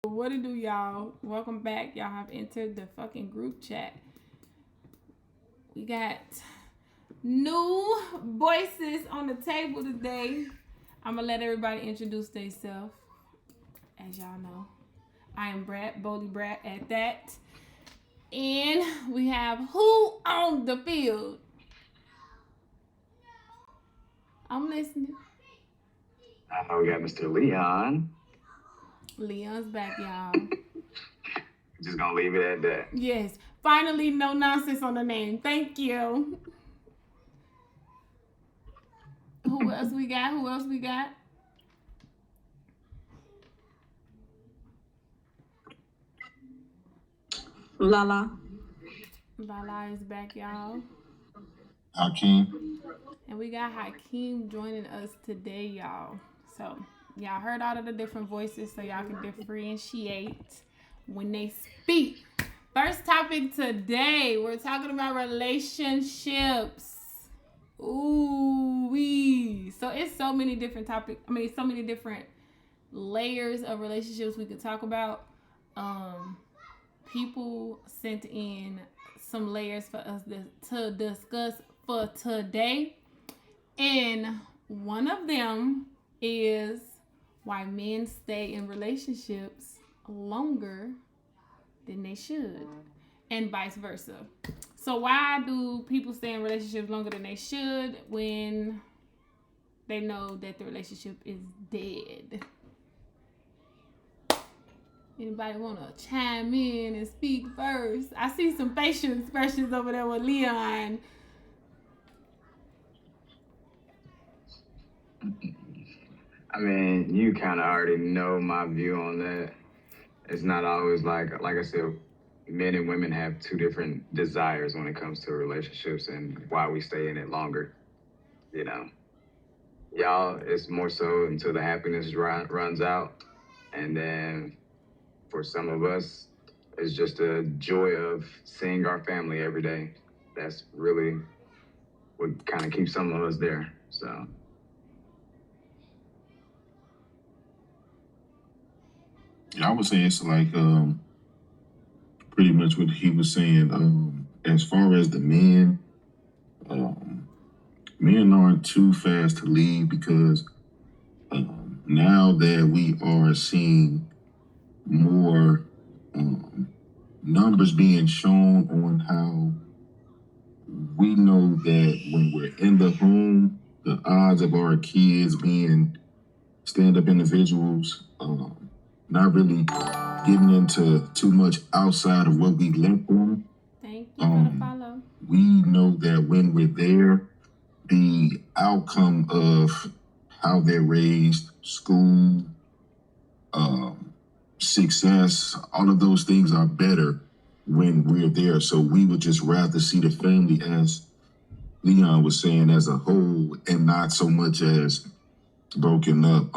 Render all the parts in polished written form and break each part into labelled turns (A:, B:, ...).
A: What it do, y'all? Welcome back. Y'all have entered the fucking group chat. We got new voices on the table today. I'm gonna let everybody introduce themselves. As y'all know, I am Brat, Boldy Brat at that. And we have who on the field? I'm listening.
B: We got Mr. Leon.
A: Leon's back, y'all.
B: Just gonna leave it at that.
A: Yes. Finally, no nonsense on the name. Thank you. Who else we got?
C: Lala.
A: Lala is back, y'all.
D: Hakeem.
A: And we got Hakeem joining us today, y'all. So, y'all heard all of the different voices so y'all can differentiate when they speak. First topic today, we're talking about relationships. Ooh wee. So it's so many different topics. So many different layers of relationships we could talk about. People sent in some layers for us to discuss for today. And one of them is why men stay in relationships longer than they should, and vice versa. So why do people stay in relationships longer than they should when they know that the relationship is dead? Anybody want to chime in and speak first? I see some facial expressions over there with Leon.
B: I mean, you kind of already know my view on that. It's not always like I said, men and women have two different desires when it comes to relationships and why we stay in it longer. You know, y'all, it's more so until the happiness runs out. And then for some of us, it's just a joy of seeing our family every day. That's really what kind of keeps some of us there. So.
D: Yeah, I would say it's like pretty much what he was saying. As far as the men, men aren't too fast to leave because now that we are seeing more numbers being shown on how we know that when we're in the home, the odds of our kids being stand-up individuals, not really getting into too much outside of what we left them.
A: Thank you for the follow.
D: We know that when we're there, the outcome of how they're raised, school, success, all of those things are better when we're there. So we would just rather see the family, as Leon was saying, as a whole and not so much as broken up.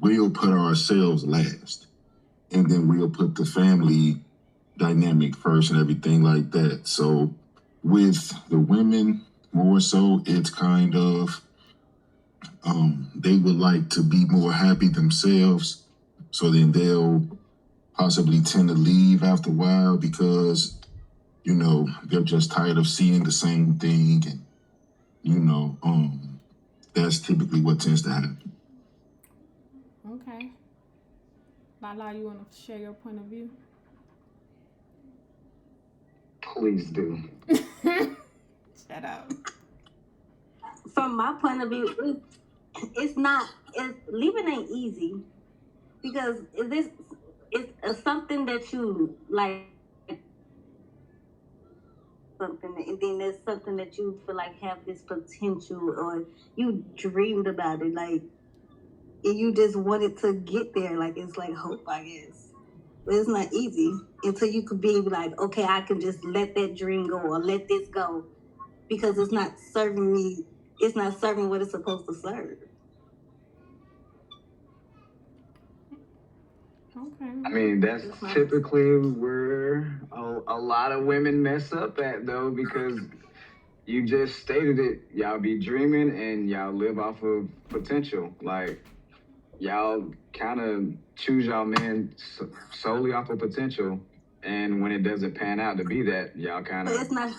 D: We'll put ourselves last, and then we'll put the family dynamic first and everything like that. So with the women, more so, it's kind of they would like to be more happy themselves, so then they'll possibly tend to leave after a while because they're just tired of seeing the same thing, and that's typically what tends to happen.
A: Okay. Lala, you want to share your point of view?
B: Please do.
A: Shut up.
C: From my point of view, leaving ain't easy because it's something that you like, something, and then there's something that you feel like have this potential, or you dreamed about it, like, and you just wanted to get there. Like, it's like hope, I guess. But it's not easy until you could be like, okay, I can just let that dream go or let this go because it's not serving me. It's not serving what it's supposed to serve.
A: Okay.
B: I mean, that's typically where a lot of women mess up at, though, because you just stated it. Y'all be dreaming and y'all live off of potential. Like, y'all kind of choose y'all men solely off of potential, and when it doesn't pan out to be that, y'all kind
C: But
B: of.
C: it's not.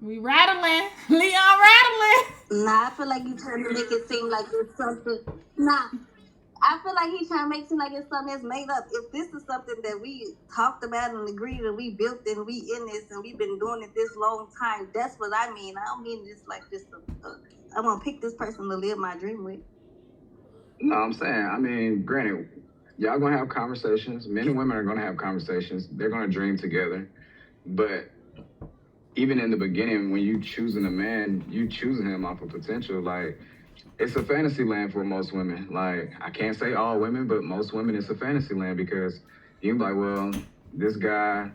A: We rattling. Leon rattling.
C: Nah, I feel like you trying to make it seem like it's something. Nah, I feel like he's trying to make it seem like it's something that's made up. If this is something that we talked about and agreed and we built and we in this and we've been doing it this long time, that's what I mean. I don't mean this like just I'm gonna pick this person to live my dream with.
B: No, I'm saying, I mean, granted, y'all gonna have conversations. Men and women are gonna have conversations. They're gonna dream together. But even in the beginning, when you choosing a man, you choosing him off of potential. Like, it's a fantasy land for most women. Like, I can't say all women, but most women, it's a fantasy land because you're like, well, this guy,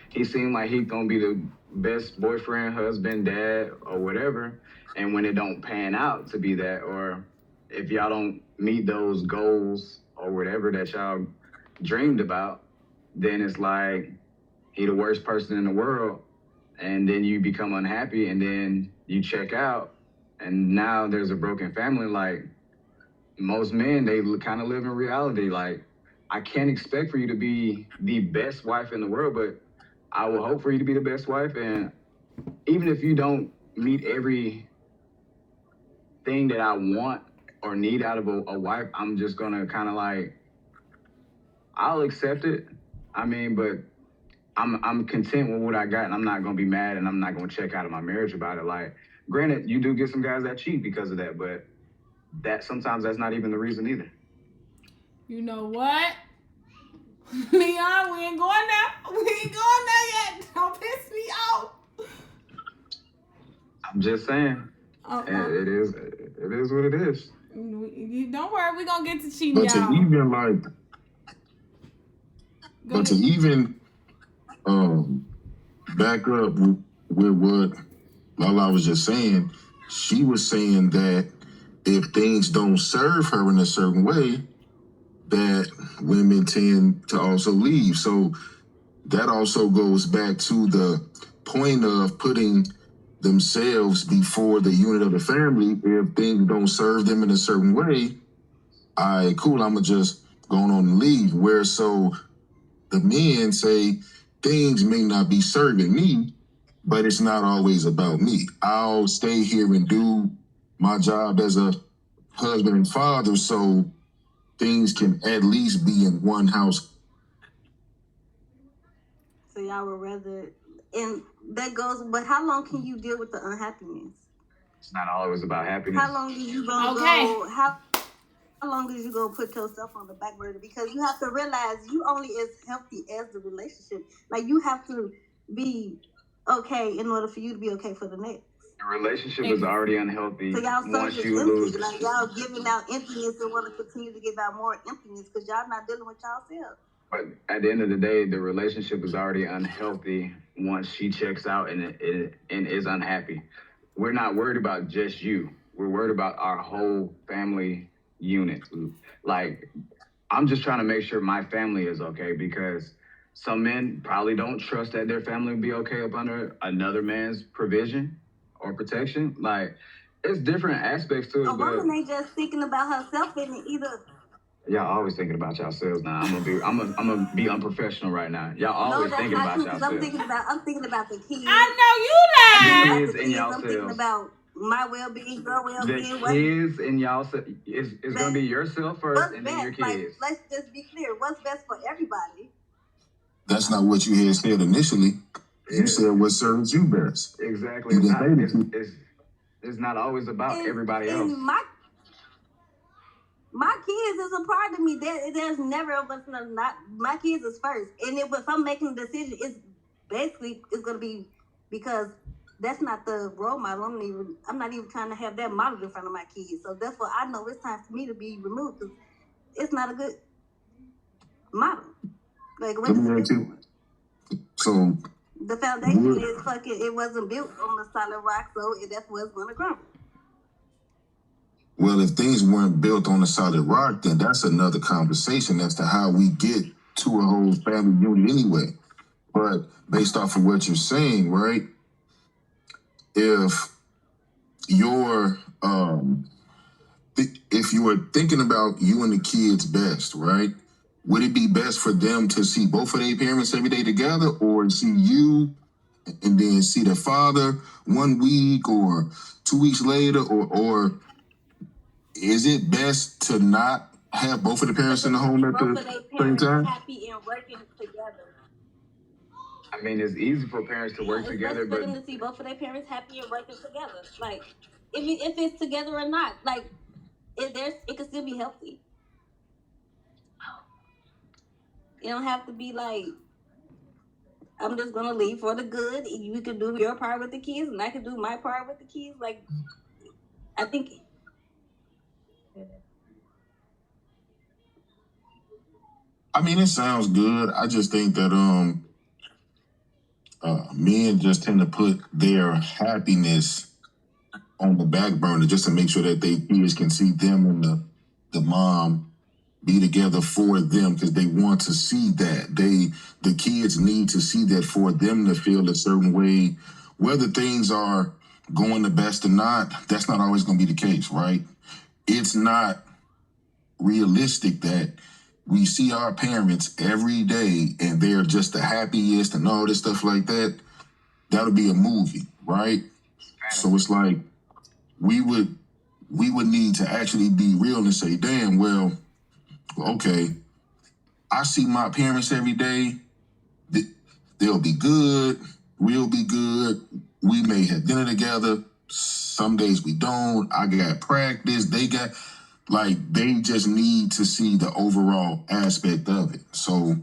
B: he seemed like he's gonna be the best boyfriend, husband, dad, or whatever. And when it don't pan out to be that, or if y'all don't meet those goals or whatever that y'all dreamed about, then it's like he the worst person in the world. And then you become unhappy, and then you check out, and now there's a broken family. Like, most men, they kind of live in reality. Like, I can't expect for you to be the best wife in the world, but I will hope for you to be the best wife. And even if you don't meet every thing that I want or need out of a wife, I'm just gonna kind of like, I'll accept it. I mean, but I'm content with what I got, and I'm not gonna be mad, and I'm not gonna check out of my marriage about it. Like, granted, you do get some guys that cheat because of that, but that sometimes that's not even the reason either.
A: You know what? Leon, we ain't going there. We ain't going there yet. Don't piss me off.
B: I'm just saying, it is what it is.
A: Don't worry, we gonna get to cheating,
D: But
A: y'all.
D: to even like, but to even back up with what Lala was just saying, she was saying that if things don't serve her in a certain way, that women tend to also leave. So that also goes back to the point of putting themselves before the unit of the family. If things don't serve them in a certain way, all right, cool, I'm gonna just go on and leave. Where so the men say things may not be serving me, but it's not always about me. I'll stay here and do my job as a husband and father so things can at least be in one house.
C: So y'all would rather, and that goes, but how long can you deal with the unhappiness?
B: It's not always about happiness.
C: How long are you gonna go? How long is you gonna put yourself on the back burner? Because you have to realize you only as healthy as the relationship. Like, you have to be okay in order for you to be okay for the next.
B: The relationship is already unhealthy.
C: So y'all
B: once
C: surface
B: you
C: empty.
B: lose.
C: Like, y'all giving out emptiness and want to continue to give out more emptiness because y'all not dealing with y'all self.
B: But at the end of the day, the relationship is already unhealthy once she checks out and is unhappy. We're not worried about just you. We're worried about our whole family unit. Like, I'm just trying to make sure my family is okay, because some men probably don't trust that their family will be okay up under another man's provision or protection. Like, it's different aspects to it.
C: A woman ain't just thinking about herself in it either.
B: Y'all always thinking about yourselves now. I'm gonna be unprofessional right now. Y'all always thinking about yourselves.
C: I'm thinking about the kids.
A: I
B: know you lying. The kids and y'all
C: I'm thinking about my well-being, your well-being.
B: The kids and y'all is gonna be yourself first, and then your kids.
C: Like, let's just be clear. What's best for everybody?
D: That's not what you had said initially. You said what serves you best.
B: Exactly. It's not always about everybody else.
C: My kids is a part of me. There's never not my kids is first. And if I'm making a decision, it's gonna be because that's not the role model. I'm not even trying to have that model in front of my kids. So therefore, I know it's time for me to be removed because it's not a good model. Like, what is it?
D: So
C: the foundation is fucking. It wasn't built on a solid rock, so that's what's gonna crumble.
D: Well, if things weren't built on a solid rock, then that's another conversation as to how we get to a whole family unit anyway. But based off of what you're saying, right? If your if you were thinking about you and the kids best, right? Would it be best for them to see both of their parents every day together, or see you and then see the father 1 week or 2 weeks later, or is it best to not have both of the parents in the home at
C: Both of
D: the
C: their
D: same
C: parents
D: time?
C: happy and working together.
B: I mean, it's easy for parents to work
C: It's
B: together,
C: best for
B: but
C: them to see both of their parents happy and working together. Like, if it's together or not, like, it could still be healthy. You don't have to be like, I'm just gonna leave for the good. You can do your part with the kids, and I can do my part with the kids. Like, I think.
D: I mean, it sounds good. I just think that men just tend to put their happiness on the back burner just to make sure that they kids can see them and the mom be together for them, because they want to see that. The kids need to see that for them to feel a certain way. Whether things are going the best or not, that's not always going to be the case, right? It's not realistic that we see our parents every day and they're just the happiest and all this stuff like that. That'll be a movie, right? So it's like we would need to actually be real and say, damn, well, okay, I see my parents every day. They'll be good. We'll be good. We may have dinner together. Some days we don't. I got practice. They just need to see the overall aspect of it. So,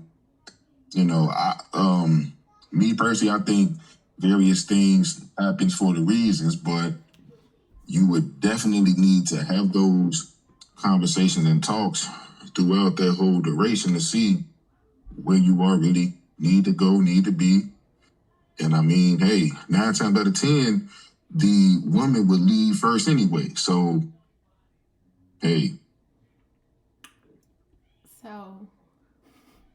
D: me personally, I think various things happens for the reasons, but you would definitely need to have those conversations and talks throughout that whole duration to see where you are really need to go, need to be. And I mean, hey, 9 times out of 10, the woman would leave first anyway. So, hey.
A: So,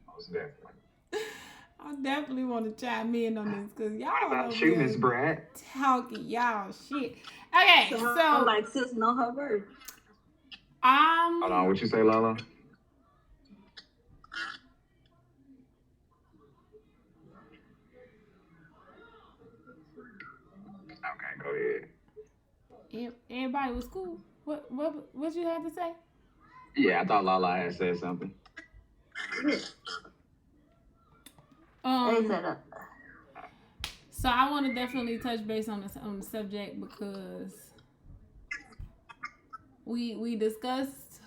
B: most definitely.
A: I definitely want to chime in on this because y'all
B: How about
A: over
B: you,
A: there
B: Miss Brad?
A: talking y'all shit. Okay, so
C: like, sis, know her word.
B: Hold on, what you say, Lala? Okay, go ahead.
A: Everybody was cool. What you had to say?
B: Yeah, I thought Lala had said something.
A: So I want to definitely touch base on the subject because we discussed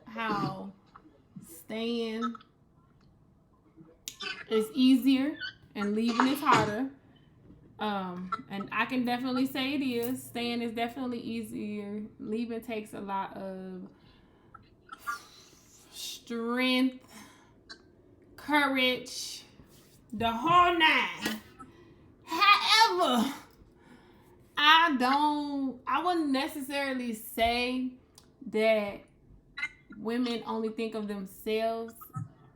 A: how staying is easier and leaving is harder. And I can definitely say it is. Staying is definitely easier. Leaving takes a lot of strength, courage, the whole nine. However, I wouldn't necessarily say that women only think of themselves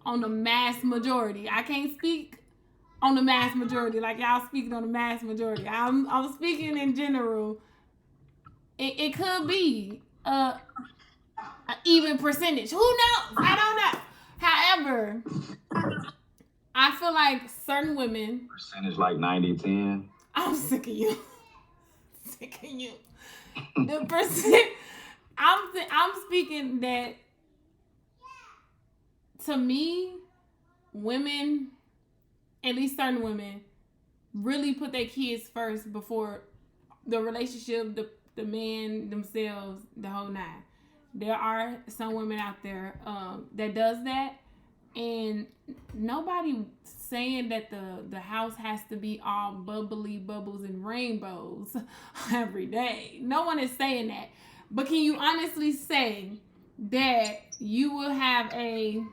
A: on the mass majority. I can't speak on the mass majority like y'all speaking on the mass majority. I'm speaking in general. It could be a even percentage. Who knows? I don't know. However, I feel like certain women.
B: Percentage like 90-10.
A: I'm sick of you. Sick of you. The percent. I'm speaking that to me, women, at least certain women, really put their kids first before the relationship, the man, themselves, the whole nine. There are some women out there that does that, and nobody saying that the house has to be all bubbly bubbles and rainbows every day. No one is saying that. But can you honestly say that you will have a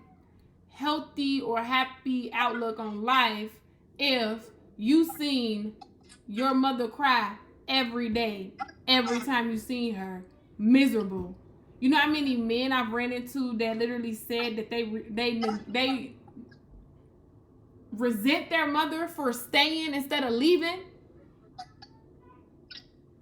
A: healthy or happy outlook on life if you seen your mother cry every day, every time you seen her miserable? You know how many men I've ran into that literally said that they resent their mother for staying instead of leaving?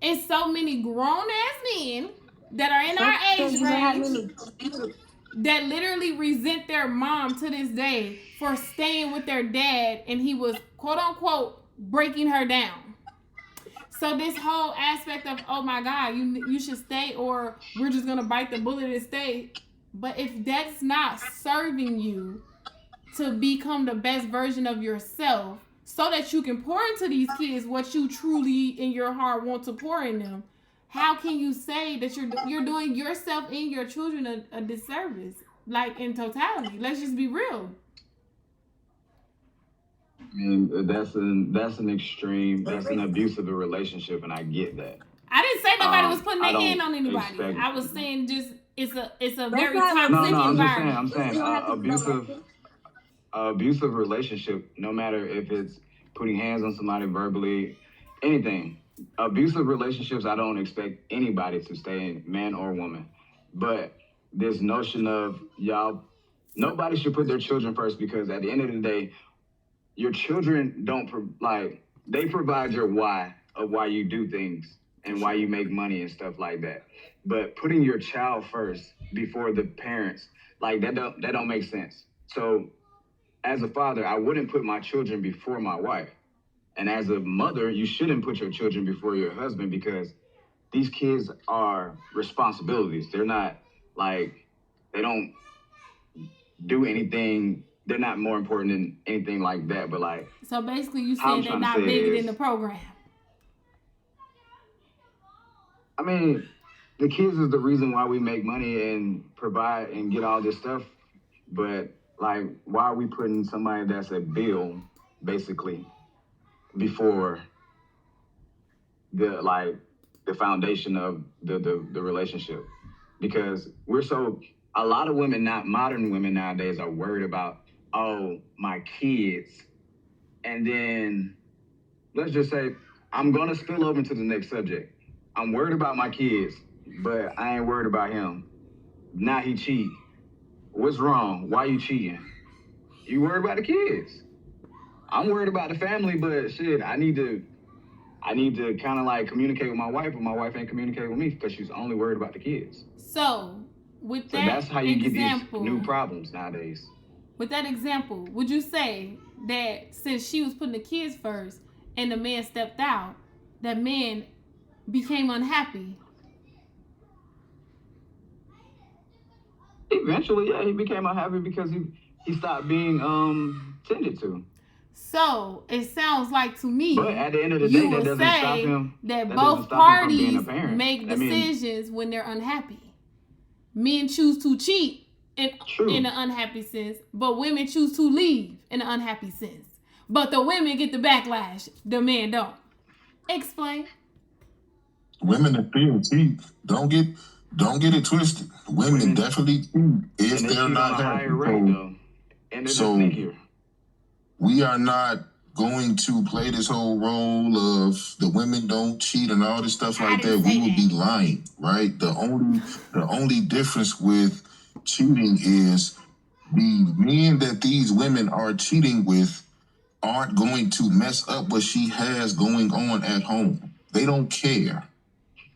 A: It's so many grown ass men that are in our age
C: You know how
A: range
C: many
A: that literally resent their mom to this day for staying with their dad, and he was quote unquote breaking her down. So this whole aspect of, oh my God, you should stay, or we're just gonna bite the bullet and stay. But if that's not serving you to become the best version of yourself, so that you can pour into these kids what you truly in your heart want to pour in them, how can you say that you're doing yourself and your children a disservice? Like, in totality, let's just be real.
B: I mean, that's an extreme. That's an abuse of the relationship, and I get that.
A: I didn't say nobody was putting their hand on anybody. I was saying just it's a very toxic environment.
B: I'm saying abusive relationship. No matter if it's putting hands on somebody verbally, anything. Abusive relationships, I don't expect anybody to stay in, man or woman. But this notion of nobody should put their children first, because at the end of the day, your children they provide your why of why you do things and why you make money and stuff like that. But putting your child first before the parents, like that don't make sense. So as a father, I wouldn't put my children before my wife. And as a mother, you shouldn't put your children before your husband, because these kids are responsibilities. They're not they don't do anything. They're not more important than anything like that. But
A: so basically, you saying they're not bigger than the program.
B: I mean, the kids is the reason why we make money and provide and get all this stuff. But why are we putting somebody that's a bill, basically, before the foundation of the relationship? Because a lot of women, not modern women nowadays, are worried about, oh, my kids. And then let's just say, I'm gonna spill over into the next subject. I'm worried about my kids, but I ain't worried about him. Now he cheat. What's wrong? Why you cheating? You worried about the kids. I'm worried about the family, but shit, I need to kind of communicate with my wife, but my wife ain't communicating with me because she's only worried about the kids.
A: So that's how you get these
B: new problems nowadays.
A: With that example, would you say that since she was putting the kids first and the man stepped out, that man became unhappy?
B: Eventually, yeah, he became unhappy because he stopped being tended to.
A: So it sounds like to me,
B: but at the end of the day, that doesn't stop him.
A: That both parties make decisions when they're unhappy. Men choose to cheat in an unhappy sense, but women choose to leave in an unhappy sense. But the women get the backlash, the men don't. Explain.
D: Women that feel cheat, don't get it twisted. Women definitely cheat if they're not happy. So we are not going to play this whole role of the women don't cheat and all this stuff like that. We would be lying, right? The only difference with cheating is the men that these women are cheating with aren't going to mess up what she has going on at home. They don't care.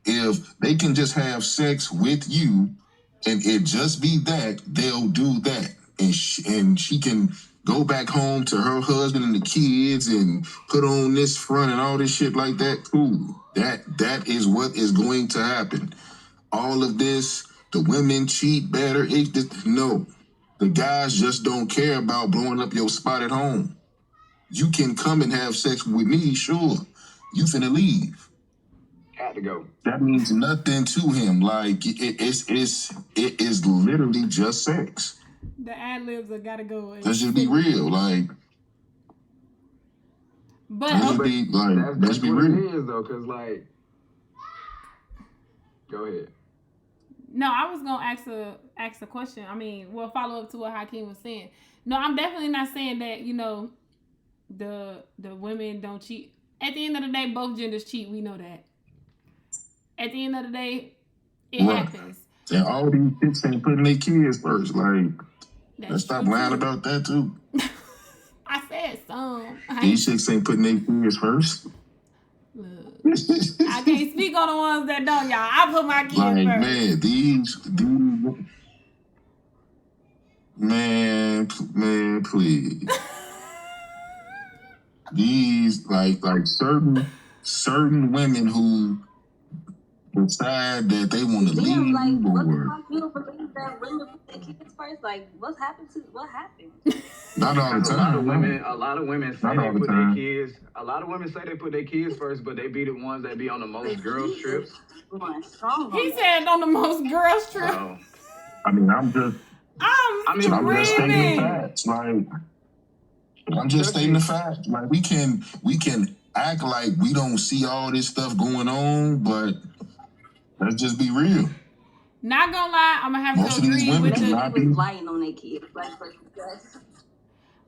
D: If they can just have sex with you and it just be that, they'll do that. And she can go back home to her husband and the kids and put on this front and all this shit like that. Cool. That is what is going to happen. All of this, the women cheat better. No. The guys just don't care about blowing up your spot at home. You can come and have sex with me, sure. You finna leave.
B: Had to go.
D: That means nothing to him. It is literally just sex.
A: The ad-libs are gotta go.
D: Let's just be real,
A: But
B: let's
D: be real.
B: It is though, cause go ahead.
A: No, I was gonna ask a question. I mean, follow up to what Hakeem was saying. No, I'm definitely not saying that the women don't cheat. At the end of the day, both genders cheat. We know that. At the end of the day, it happens.
D: And all these chicks ain't putting their kids first. Let's stop lying about that too.
A: I said some.
D: These chicks ain't putting their kids first.
A: Look, I can't speak speak on the ones that don't, y'all. I put my kids
D: Like,
A: first.
D: man, these, man, please. These, like certain women who decide that they want to
C: Damn,
D: leave
C: like, what the
D: or
C: fuck? You don't believe that women put their kids first? Like, what happened?
D: not all the
B: Because
D: time.
B: a lot of women say
D: Not
B: they
D: all the
B: put their
D: time.
B: kids. A lot of women say they put their kids first, but they be the ones that be on the most girls trips.
C: Going strong on
A: He
C: that.
A: said on the most girls trip.
B: So,
D: I mean, I'm just
A: I'm
D: stating the
A: screaming.
D: facts. Like, I'm just stating the fact. Like, we can act like we don't see all this stuff going on, but let's just be real.
A: Not gonna lie, I'm gonna have
D: Most
A: to
D: of these
A: agree
D: women
A: with
D: do
A: the.
D: not
C: They
D: be.
C: was lying on their kids. Like,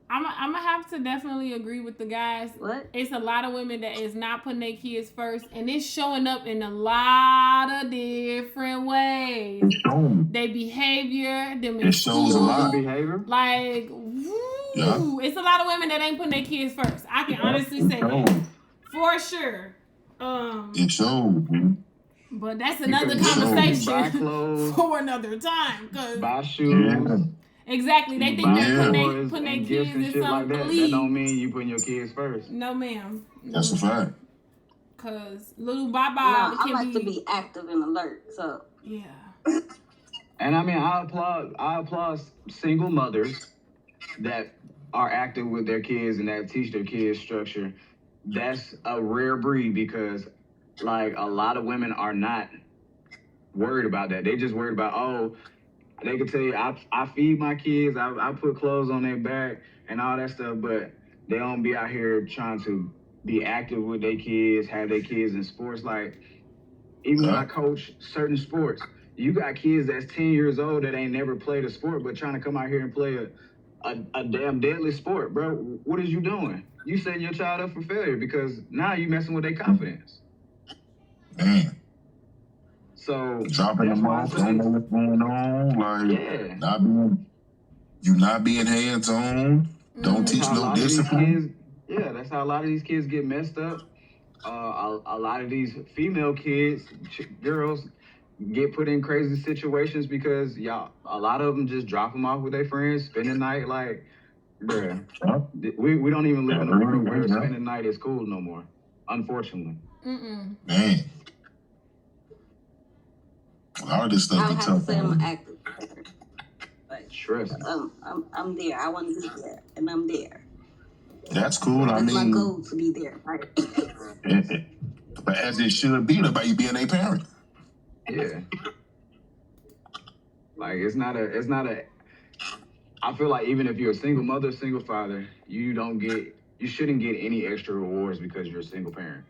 A: I'm gonna have to definitely agree with the guys.
C: what?
A: It's a lot of women that is not putting their kids first, and it's showing up in a lot of different ways.
D: It's shown.
A: Their behavior, them in
D: It shows a lot.
A: school,
B: behavior.
A: like, woo,
D: Yeah.
A: it's a lot of women that ain't putting their kids first. I can honestly say that for sure.
D: It shows, man.
A: But that's another
B: Because
A: conversation
B: buy clothes,
A: for another time. Cause
B: buy shoes.
D: Yeah.
A: exactly, they think
B: buy
A: they're
B: toys
A: putting their
B: and
A: kids
B: gifts and
A: in
B: shit like
A: some
B: that. That
A: league.
B: don't mean you putting your kids first.
A: No, ma'am.
D: That's a fact.
A: Cause little Baba
C: No, I
A: can
C: like to be active and alert. So
A: yeah.
B: And I mean, I applaud single mothers that are active with their kids and that teach their kids structure. That's a rare breed because, like, a lot of women are not worried about that. They just worried about, oh, they can tell you, I feed my kids, I put clothes on their back and all that stuff, but they don't be out here trying to be active with their kids, have their kids in sports. Like, even when I coach certain sports, you got kids that's 10 years old that ain't never played a sport, but trying to come out here and play a damn deadly sport, bro. What is you doing? You setting your child up for failure because now you messing with their confidence.
D: Man.
B: So
D: Dropping them off, don't know what's going on. Like, not being hands on. Don't teach no discipline.
B: That's how a lot of these kids get messed up. A lot of these female kids, girls, get put in crazy situations because a lot of them just drop them off with their friends, spend the night. Like, bruh, we don't even live in a world where spending the night is cool no more, unfortunately.
A: Mm-mm.
D: Man, a lot of this stuff
C: I would
D: be
C: have
D: tough.
C: to say I'm active. Like,
B: Stress.
C: I'm there. I want to be there, and I'm there.
D: That's cool.
C: That's my goal, to be there. Right?
D: But as it should be, about you being a parent.
B: Yeah. Like, it's not a. I feel like even if you're a single mother, single father, you shouldn't get any extra rewards because you're a single parent.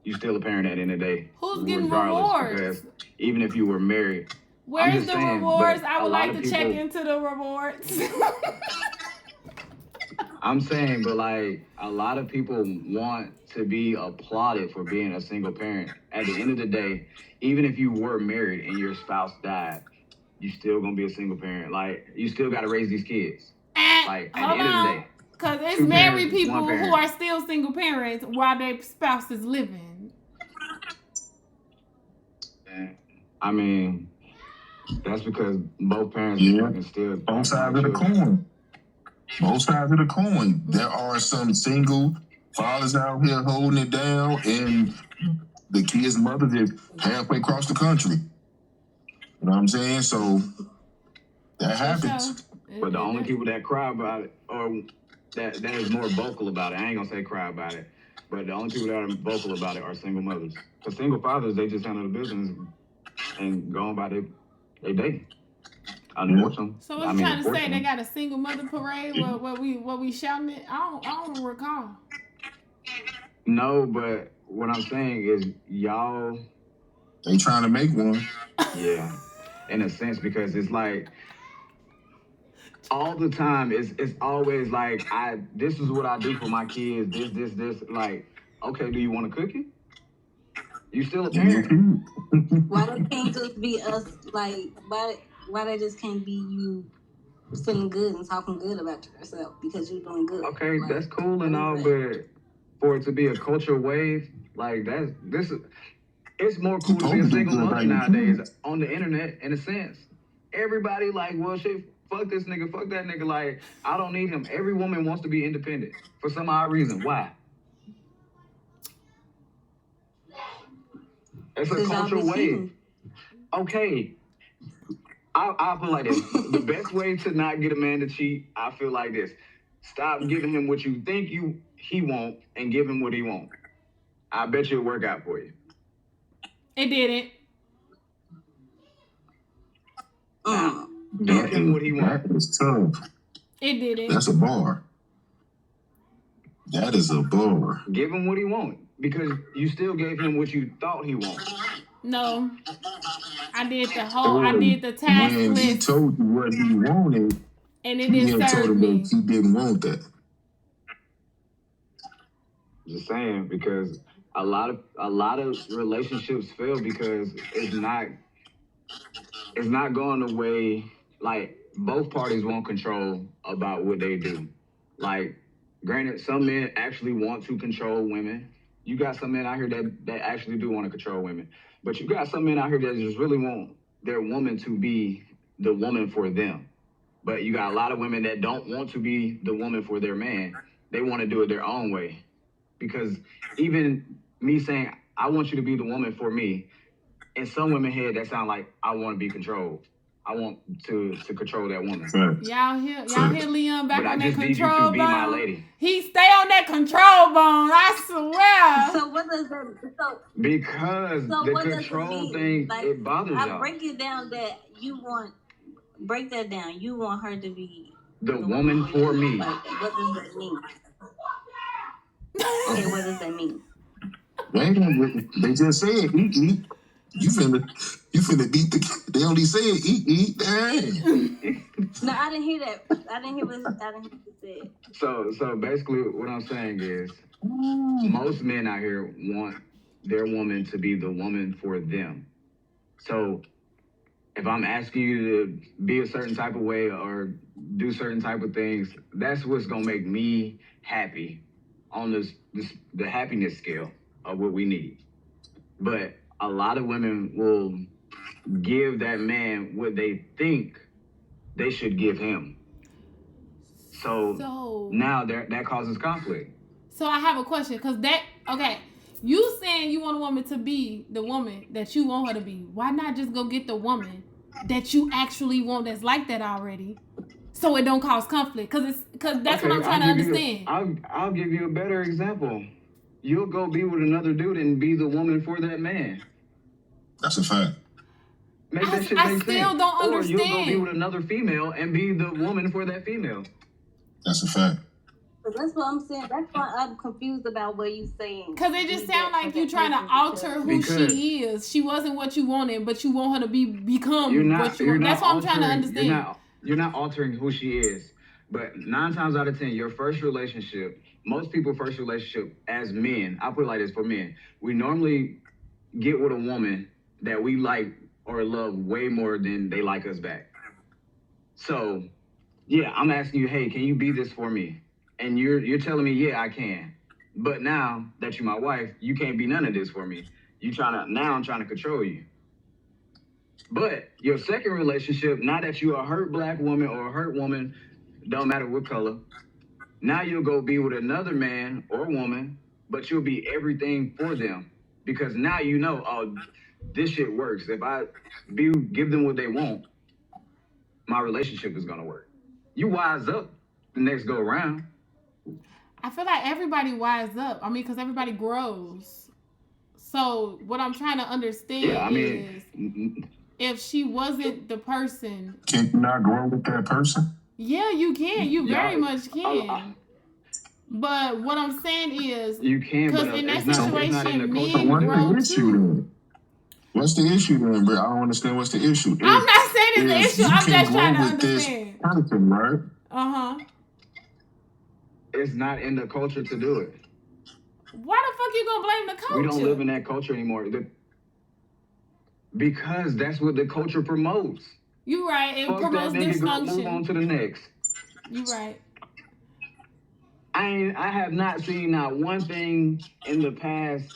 B: You're still a parent at the end of the day.
A: Who's getting rewards?
B: Because even if you were married.
A: Where's the rewards? I would like to check into the rewards.
B: I'm saying, but like, a lot of people want to be applauded for being a single parent. At the end of the day, even if you were married and your spouse died, you still gonna be a single parent. Like, you still gotta raise these kids. Like, at the end of the day.
A: Because it's married people who are still single parents while their spouse is living.
B: I mean, that's because both parents are working still.
D: Both sides of the coin. Both sides of the coin. There are some single fathers out here holding it down, and the kids' mothers is halfway across the country. You know what I'm saying? So that happens.
B: But the only people that cry about it, or that is more vocal about it, I ain't gonna say cry about it, but the only people that are vocal about it are single mothers. Because single fathers, they just handle the business and go on by their day. Unfortunately.
A: So what you trying to say? They got a single mother parade where we shouting it? I don't recall.
B: No, but what I'm saying is y'all.
D: They trying to make one.
B: Yeah, in a sense, because it's like all the time. It's always like this is what I do for my kids. This. Like, okay, do you want a cookie? You still a parent.
C: Why they can't just be us? Like, why they just can't be you feeling good and talking good about yourself because you're doing good?
B: Okay,
C: like,
B: that's cool and all, but for it to be a culture wave, like It's more cool to be a single mother nowadays on the internet, in a sense. Everybody like, well, shit, fuck this nigga, fuck that nigga. Like, I don't need him. Every woman wants to be independent for some odd reason. Why? It's a cultural way. Okay. I'll put it like this. The best way to not get a man to cheat, I feel like this. Stop giving him what you think he won't and give him what he won't. I bet you it'll work out for you.
A: It didn't.
B: Now, give him what he wants.
D: That is tough.
A: It didn't.
D: That's a bar. That is a bar.
B: Give him what he wants because you still gave him what you thought he wanted.
A: No. I did the task
D: when
A: list.
D: He told you what he wanted,
A: and it didn't serve me.
D: He didn't want that.
B: Just saying, because a lot of relationships fail because it's not going the way, like, both parties want control about what they do. Like, granted, some men actually want to control women. You got some men out here that actually do want to control women. But you got some men out here that just really want their woman to be the woman for them. But you got a lot of women that don't want to be the woman for their man. They want to do it their own way. Because even me saying, I want you to be the woman for me, in some women's head, that sound like I want to be controlled. I want to control that woman.
A: Y'all hear Leon back on that control
B: be
A: bone?
B: My lady.
A: He stay on that control bone, I swear.
C: So what does that
B: because the control thing, like, it bothers y'all.
C: I break it down that break that down. You want her to be
B: the woman for me.
C: Like, what does that mean? Okay, what does that mean?
D: They just said eat. You finna beat the. They only said eat. Dang.
C: No, I didn't hear that. I didn't hear what you said.
B: So basically, what I'm saying is, most men out here want their woman to be the woman for them. So if I'm asking you to be a certain type of way or do certain type of things, that's what's gonna make me happy on the happiness scale of what we need. But a lot of women will give that man what they think they should give him. So now that causes conflict.
A: So I have a question, because you saying you want a woman to be the woman that you want her to be. Why not just go get the woman that you actually want that's like that already, so it don't cause conflict? Because that's what I'm trying to understand.
B: I'll give you a better example. You'll go be with another dude and be the woman for that man.
D: That's a fact.
B: Make that shit make sense.
A: I still don't understand.
B: Or you'll go be with another female and be the woman for that female.
D: That's a fact.
C: But that's what I'm saying. That's why I'm confused about what you're saying.
A: Because it just sounds like you're trying to alter who she is. She wasn't what you wanted, but you want her to become what you want. That's what I'm trying to understand.
B: You're not altering who she is. But 9 times out of 10, your first relationship, most people's first relationship as men, I'll put it like this for men, we normally get with a woman that we like or love way more than they like us back. So, yeah, I'm asking you, hey, can you be this for me? And you're telling me, yeah, I can. But now that you're my wife, you can't be none of this for me. Now I'm trying to control you. But your second relationship, now that you're a hurt black woman or a hurt woman, don't matter what color, now you'll go be with another man or woman, but you'll be everything for them. Because now you know, oh, this shit works. If I give them what they want, my relationship is gonna work. You wise up the next go around.
A: I feel like everybody wise up. I mean, because everybody grows. So what I'm trying to understand is, if she wasn't the person,
D: can you not grow with that person?
A: Yeah, you can. You very much can. But what I'm saying is,
B: you can,
A: because in that situation, men grow too.
D: What's the issue then, bro? I don't understand what's the issue.
A: I'm not saying it's the issue. I'm just trying to understand.
D: Person, right?
B: It's not in the culture to do it.
A: Why the fuck you gonna blame the culture?
B: We don't live in that culture anymore. Because that's what the culture promotes.
A: You right. It promotes dysfunction.
B: Move on to the next.
A: You right.
B: I have not seen not one thing in the past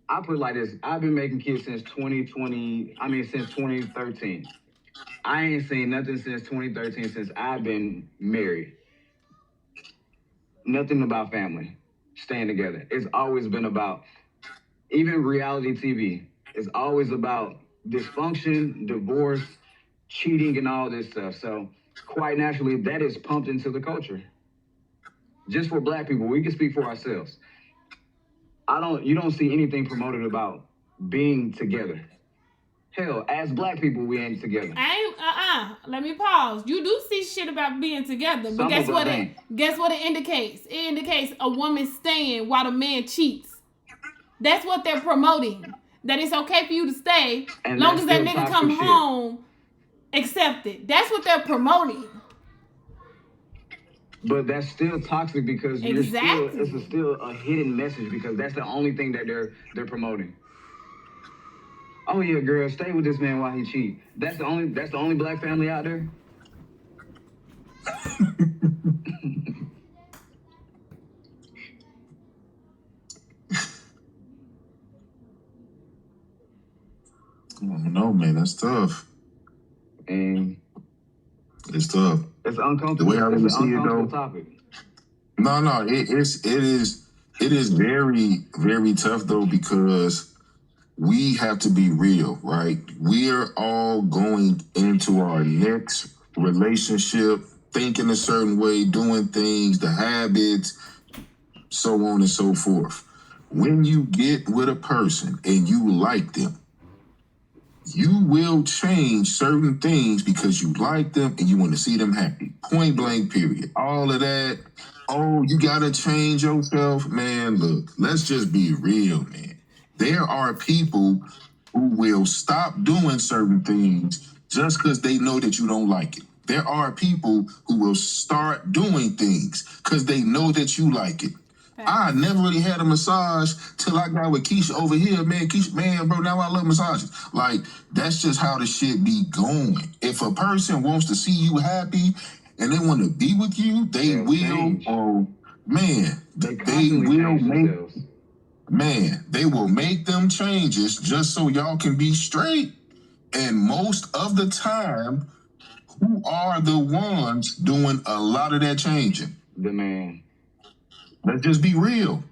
B: I put it like this. I've been making kids since 2020. I mean, since 2013. I ain't seen nothing since 2013 since I've been married. Nothing about family, staying together. It's always been about, even reality TV, it's always about dysfunction, divorce, cheating, and all this stuff. So quite naturally, that is pumped into the culture. Just for black people, we can speak for ourselves. You don't see anything promoted about being together. Hell, as black people, we ain't together.
A: Let me pause. You do see shit about being together, but guess what it indicates? It indicates a woman staying while the man cheats. That's what they're promoting. That it's okay for you to stay,
B: And
A: long as that
B: that's still
A: nigga come
B: toxic shit.
A: home, accept it. That's what they're promoting.
B: But that's still toxic because
A: Exactly.
B: it's still a hidden message because that's the only thing that they're promoting. Oh yeah, girl, stay with this man while he cheat. That's the only black family out there.
D: No, man, that's tough.
B: And
D: it's tough.
B: It's uncomfortable.
D: The way I really
B: it's an
D: see it,
B: uncomfortable
D: though.
B: topic.
D: No, it is very, very tough though, because we have to be real, right? We are all going into our next relationship thinking a certain way, doing things, the habits, so on and so forth. When you get with a person and you like them, you will change certain things because you like them and you want to see them happy. Point blank, period. All of that. Oh, you got to change yourself. Man, look, let's just be real, man. There are people who will stop doing certain things just because they know that you don't like it. There are people who will start doing things because they know that you like it. I never really had a massage till I got with Keisha over here, man. Keisha, man, bro, now I love massages. Like, that's just how the shit be going. If a person wants to see you happy and they want to be with you, they will.
B: Change.
D: Oh, man,
B: They
D: will
B: change
D: make.
B: themselves.
D: Man, they will make them changes just so y'all can be straight. And most of the time, who are the ones doing a lot of that changing?
B: The man.
D: Let's just be real.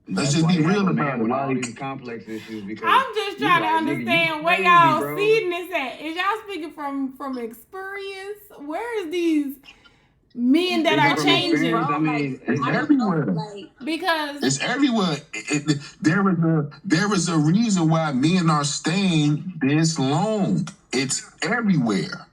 D: Let's just be real about it.
B: With all
D: Like,
B: these complex issues, because
A: I'm just trying to understand where y'all feeding this at. Is y'all speaking from experience? Where is these men that are changing?
B: I mean,
D: it's everywhere.
A: Because
D: it's everywhere. There is a reason why men are staying this long. It's everywhere.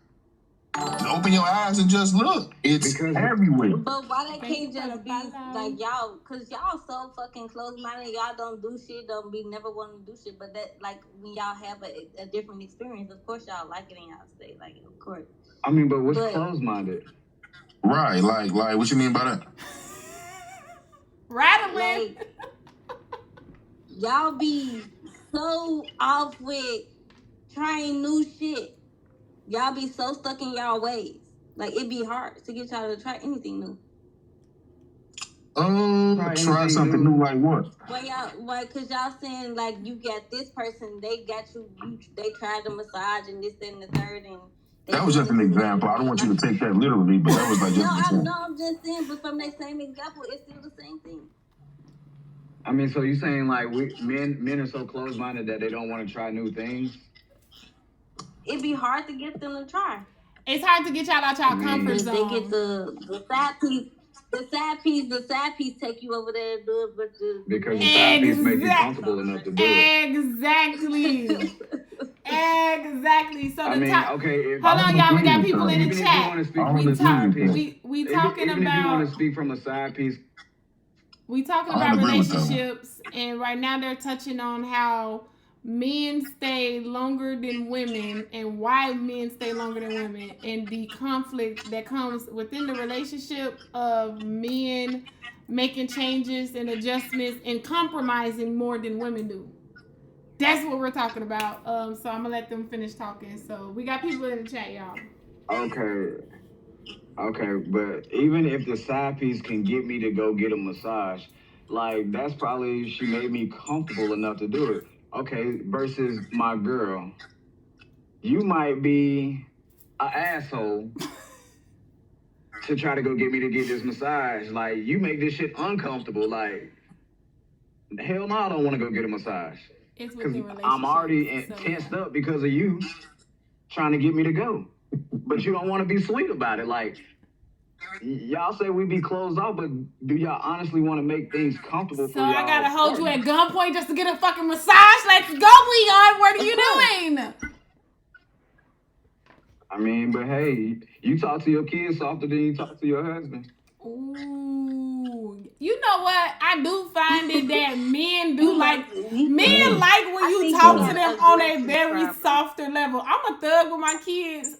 D: Just open your eyes and just look. It's everywhere.
C: But why they can't just be like y'all? Cause y'all so fucking close-minded. Y'all don't do shit. Don't be never want to do shit. But that, like, when y'all have a different experience, of course y'all like it and y'all stay. Like, of course.
B: I mean, but what's closed-minded?
D: Right, like what you mean by that?
A: Rattling.
C: Like, y'all be so off with trying new shit. Y'all be so stuck in y'all ways. Like, it'd be hard to get y'all to try anything new.
D: Try something new like what?
C: Well, cause y'all saying like you got this person, they got you. They tried the massage and this, that, and the third, and
D: that was just an example. I don't want you to take that literally, but that was like just an example.
C: No, I'm just saying. But from that same example, it's still the same thing.
B: I mean, so you're saying like men are so closed-minded that they don't want to try new things?
C: It'd be hard to get them to try.
A: It's hard to get y'all out y'all comfort zone.
C: They get the side piece. The side piece take you over there and do it, but
B: because the side piece make you comfortable enough to do it.
A: Exactly. So
B: okay.
A: Hold on, y'all. We got people in the chat. We talking
B: even
A: about.
B: If you want to speak from a side piece.
A: We talking about relationships, and right now they're touching on how men stay longer than women and why men stay longer than women and the conflict that comes within the relationship of men making changes and adjustments and compromising more than women do. That's what we're talking about. So I'm gonna let them finish talking. So we got people in the chat, y'all.
B: Okay, but even if the side piece can get me to go get a massage, Like, that's probably, she made me comfortable enough to do it. Okay, versus my girl. You might be an asshole to try to go get me to get this massage. Like, you make this shit uncomfortable. Like, hell no, I don't want to go get a massage.
A: It's
B: Because
A: within relationships.
B: I'm already
A: so,
B: tensed up because of you trying to get me to go. But you don't want to be sweet about it. Like, y'all say we be closed off, but do y'all honestly want to make things comfortable for y'all?
A: So I gotta hold you at gunpoint just to get a fucking massage? Let's go, Leon. What are you doing?
B: I mean, but hey, you talk to your kids softer than you talk to your husband.
A: Ooh. You know what? I do find it that men do like when you talk to them on a very softer level. I'm a thug with my kids,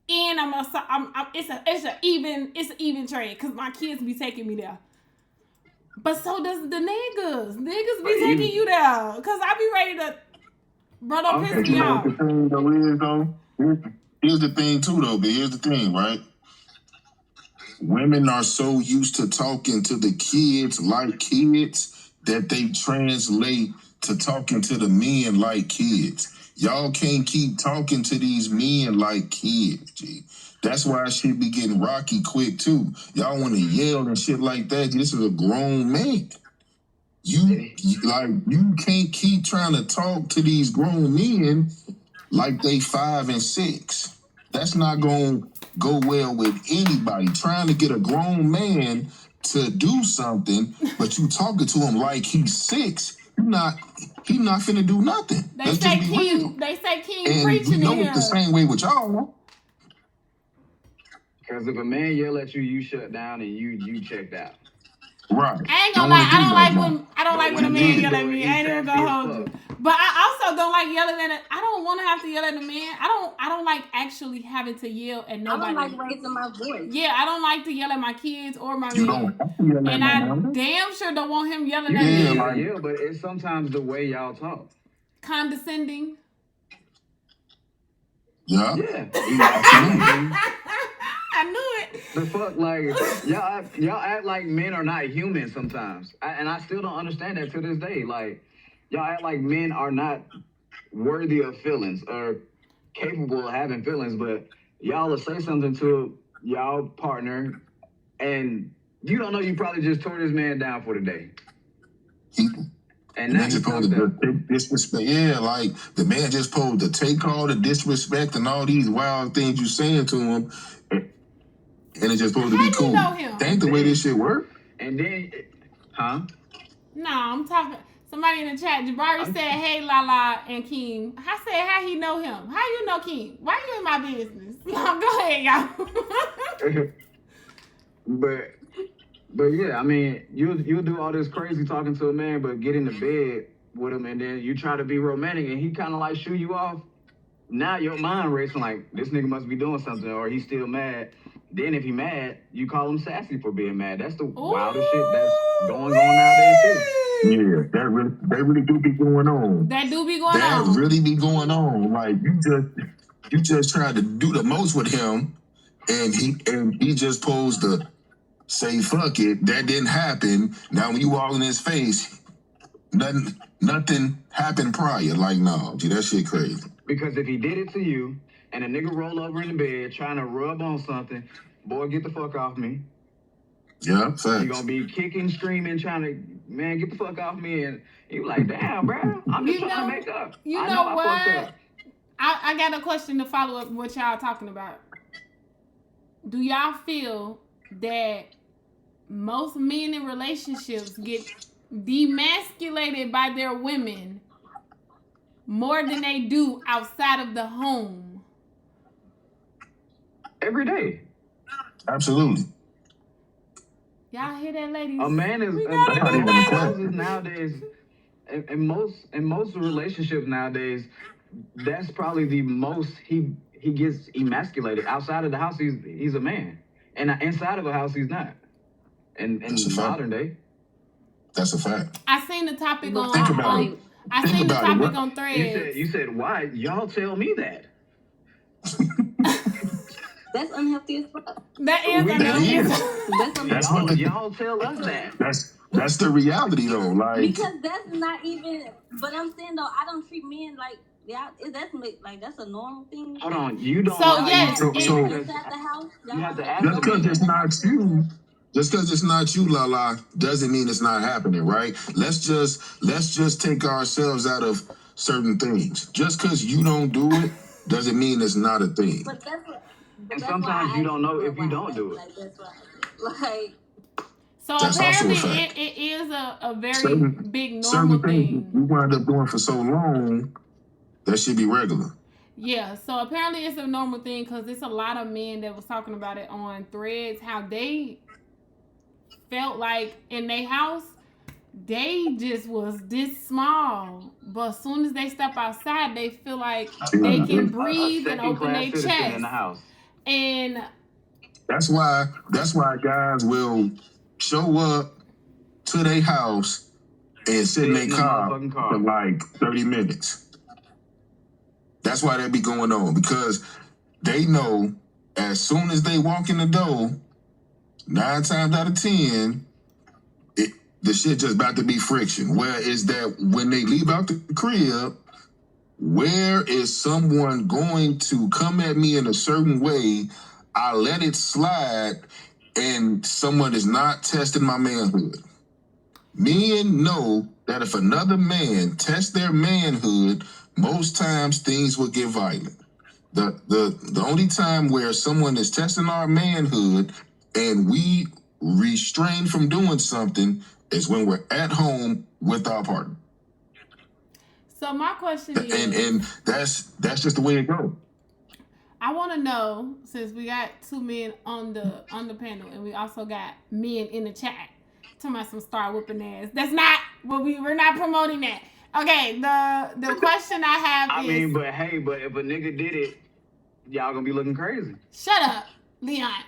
A: and it's an even trade because my kids be taking me there. But so does the niggas. Niggas be taking you there because I be ready to brother piss me off.
D: The thing though is though. Here's the thing too though, but here's the thing, right? Women are so used to talking to the kids like kids that they translate to talking to the men like kids. Y'all can't keep talking to these men like kids, G. That's why shit be getting rocky quick too. Y'all want to yell and shit like that. This is a grown man. You can't keep trying to talk to these grown men like they 5 and 6. That's not going to go well with anybody. Trying to get a grown man to do something, but you talking to him like he's 6, he not finna do nothing.
A: They say King
D: and
A: preaching
D: we know
A: here.
D: it's the same way with y'all.
B: Because if a man yell at you, you shut down and you checked out.
D: Right.
A: I ain't gonna lie. I don't like when a man yell at me. I ain't even gonna hold you. But I also don't like yelling at it. I don't want to have to yell at a man. I don't like actually having to yell at nobody.
C: I don't like raising my voice.
A: Yeah, I don't like to yell at my kids or my
D: You
A: man.
D: don't have to yell at
A: and
D: my
A: I
D: mama.
A: damn sure don't want him yelling
B: You
A: at me.
B: yeah, but it's sometimes the way y'all talk.
A: Condescending.
D: Yeah.
B: Yeah.
A: I knew it.
B: The fuck, like, y'all act like men are not human sometimes. And I still don't understand that to this day. Like, y'all act like men are not worthy of feelings or capable of having feelings, but y'all will say something to y'all partner and you don't know you probably just tore this man down for the day. And now he's supposed to
D: disrespect. Yeah, like the man just supposed to take all the disrespect and all these wild things you saying to him, and it's just supposed to be cool.
A: Know him?
D: That ain't the way this shit work.
B: And then, huh?
A: No, I'm talking. Somebody in the chat, Jabari said, "Hey, Lala and King." I said, "How he know him? How you know King? Why you in my business?" Go ahead, y'all.
B: But yeah, I mean, you'll do all this crazy talking to a man, but get in the bed with him, and then you try to be romantic, and he kind of like shoo you off. Now your mind racing like this nigga must be doing something, or he's still mad. Then if he mad, you call him sassy for being mad. That's the wildest shit that's going on nowadays too.
D: Yeah, that really do be going on.
A: That do be going on.
D: That really be going on. Like you just tried to do the most with him, and he just posed to say fuck it. That didn't happen. Now when you all in his face, nothing happened prior. Like no, gee, that shit crazy.
B: Because if he did it to you, and a nigga roll over in the bed trying to rub on something, boy, get the fuck off me.
D: Yeah, facts.
B: You gonna be kicking, screaming, trying to, man, get the fuck off me. And you like, damn, bro, I'm just trying to make up.
A: You know what? I got a question to follow up what y'all talking about. Do y'all feel that most men in relationships get demasculated by their women more than they do outside of the home?
B: Every day.
D: Absolutely.
A: Y'all hear that, ladies?
B: A man is nowadays, in most relationships nowadays, that's probably the most he gets emasculated. Outside of the house, he's a man, and inside of a house, he's not. In modern day,
D: that's a fact.
A: I seen the topic on.
D: Think about it.
A: I seen the topic on Threads.
B: You said why? Y'all tell me that.
C: That's unhealthy as fuck.
A: That is unhealthy.
C: That's unhealthy.
B: Y'all tell us that.
D: That's the reality though. Like,
C: because that's not even. But I'm saying though, I don't treat men like that's a normal thing.
B: Hold on, you don't.
A: So,
B: know
A: yes,
B: how you
D: so-
B: treat men
C: inside the house.
B: You have to ask
D: just
B: them.
D: because it's not you, just because it's not you, Lala, doesn't mean it's not happening, right? Let's just take ourselves out of certain things. Just because you don't do it doesn't mean it's not a thing.
C: But that's what.
B: And sometimes you don't know if you don't do it.
C: Like that's why.
A: So
D: That's also a
A: apparently
D: fact.
A: it is a very
D: Certain-
A: big normal
D: Certain things
A: thing.
D: we wind up doing for so long, that should be regular.
A: Yeah, so apparently it's a normal thing because it's a lot of men that was talking about it on Threads, how they felt like in their house, they just was this small. But as soon as they step outside, they feel like they can breathe and open their chest.
B: In the house.
A: And
D: That's why guys will show up to their house and sit in their car for like 30 minutes. That's why that be going on, because they know as soon as they walk in the door, 9 times out of 10, the shit just about to be friction. Where is that when they leave out the crib, where is someone going to come at me in a certain way? I let it slide and someone is not testing my manhood. Men know that if another man tests their manhood, most times things will get violent. The only time where someone is testing our manhood and we restrain from doing something is when we're at home with our partner.
A: so my question is,
D: And that's just the way it goes.
A: I want to know, since we got 2 men on the panel and we also got men in the chat talking about some star whooping ass. That's not what we're not promoting that. Okay, the question I have is,
B: but if a nigga did it, y'all gonna be looking crazy.
A: Shut up, Leon.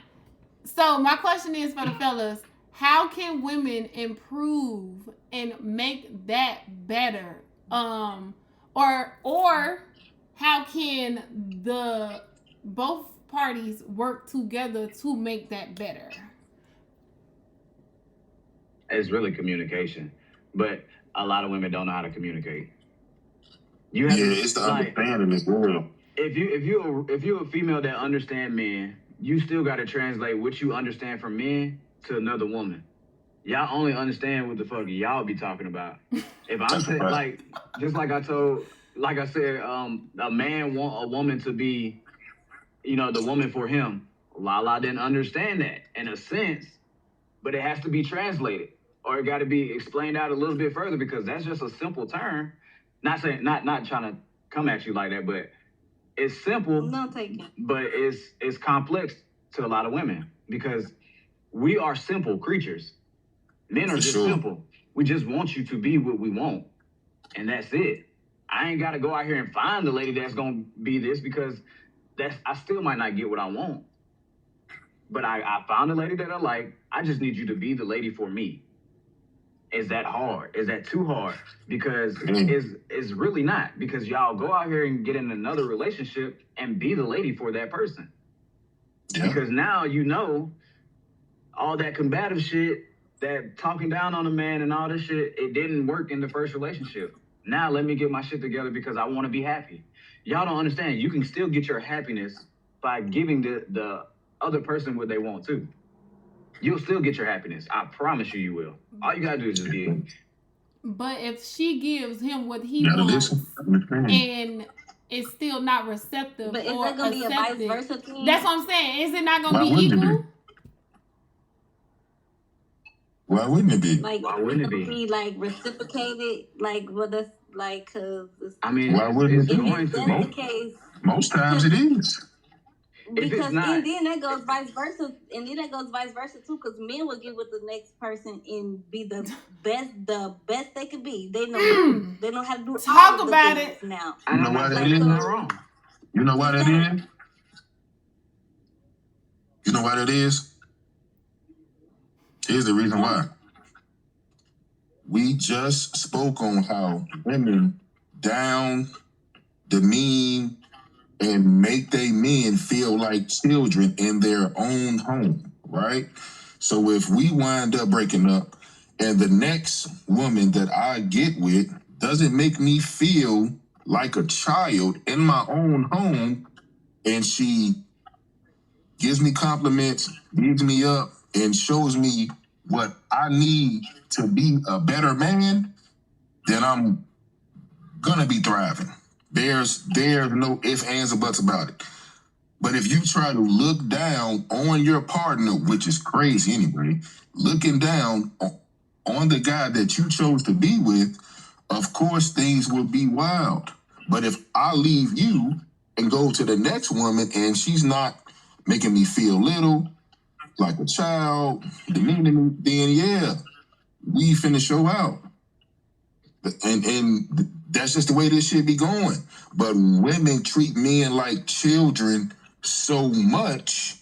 A: So my question is for the fellas, how can women improve and make that better? Or how can both parties work together to make that better?
B: It's really communication, but a lot of women don't know how to communicate. You have
D: It's the understanding as well.
B: If you're a female that understand men, you still got to translate what you understand from men to another woman. Y'all only understand what the fuck y'all be talking about. If I'm saying just like I said, a man want a woman to be, the woman for him. Lala didn't understand that in a sense, but it has to be translated or it got to be explained out a little bit further because that's just a simple term. Not trying to come at you like that, but it's simple.
C: No taking.
B: But it's complex to a lot of women because we are simple creatures. Men are just simple. We just want you to be what we want, and that's it. I ain't got to go out here and find the lady that's gonna be this because I still might not get what I want. But I found a lady that I like. I just need you to be the lady for me. Is that hard? Is that too hard? Because it's really not. Because y'all go out here and get in another relationship and be the lady for that person. Yeah. Because now all that combative shit, that talking down on a man and all this shit, it didn't work in the first relationship. Now let me get my shit together because I want to be happy. Y'all don't understand. You can still get your happiness by giving the other person what they want too. You'll still get your happiness. I promise you will. All you gotta do is just be it.
A: But if she gives him what he wants and it's still not receptive,
C: but is that gonna be a vice versa thing?
A: That's what I'm saying. Is it not gonna be equal?
D: Why wouldn't it be?
B: Why wouldn't it
C: be like reciprocated? Like what that's like? Cause
D: why wouldn't it be?
C: If that's the case,
D: most times it is.
C: Because and then that goes vice versa, too. Because men will get with the next person and be the best they could be. They know how to do.
A: Talk about it
C: now.
D: You know why that is? You know why that is? You know why that is? Here's the reason why. We just spoke on how women demean and make they men feel like children in their own home, right? So if we wind up breaking up and the next woman that I get with doesn't make me feel like a child in my own home, and she gives me compliments, bigs me up, and shows me what I need to be a better man, then I'm gonna be thriving. There's no ifs, ands, or buts about it. But if you try to look down on your partner, which is crazy anyway, looking down on the guy that you chose to be with, of course things will be wild. But if I leave you and go to the next woman and she's not making me feel little, like a child, demeaning me, then yeah, we finna show out. And that's just the way this shit be going. But women treat men like children so much.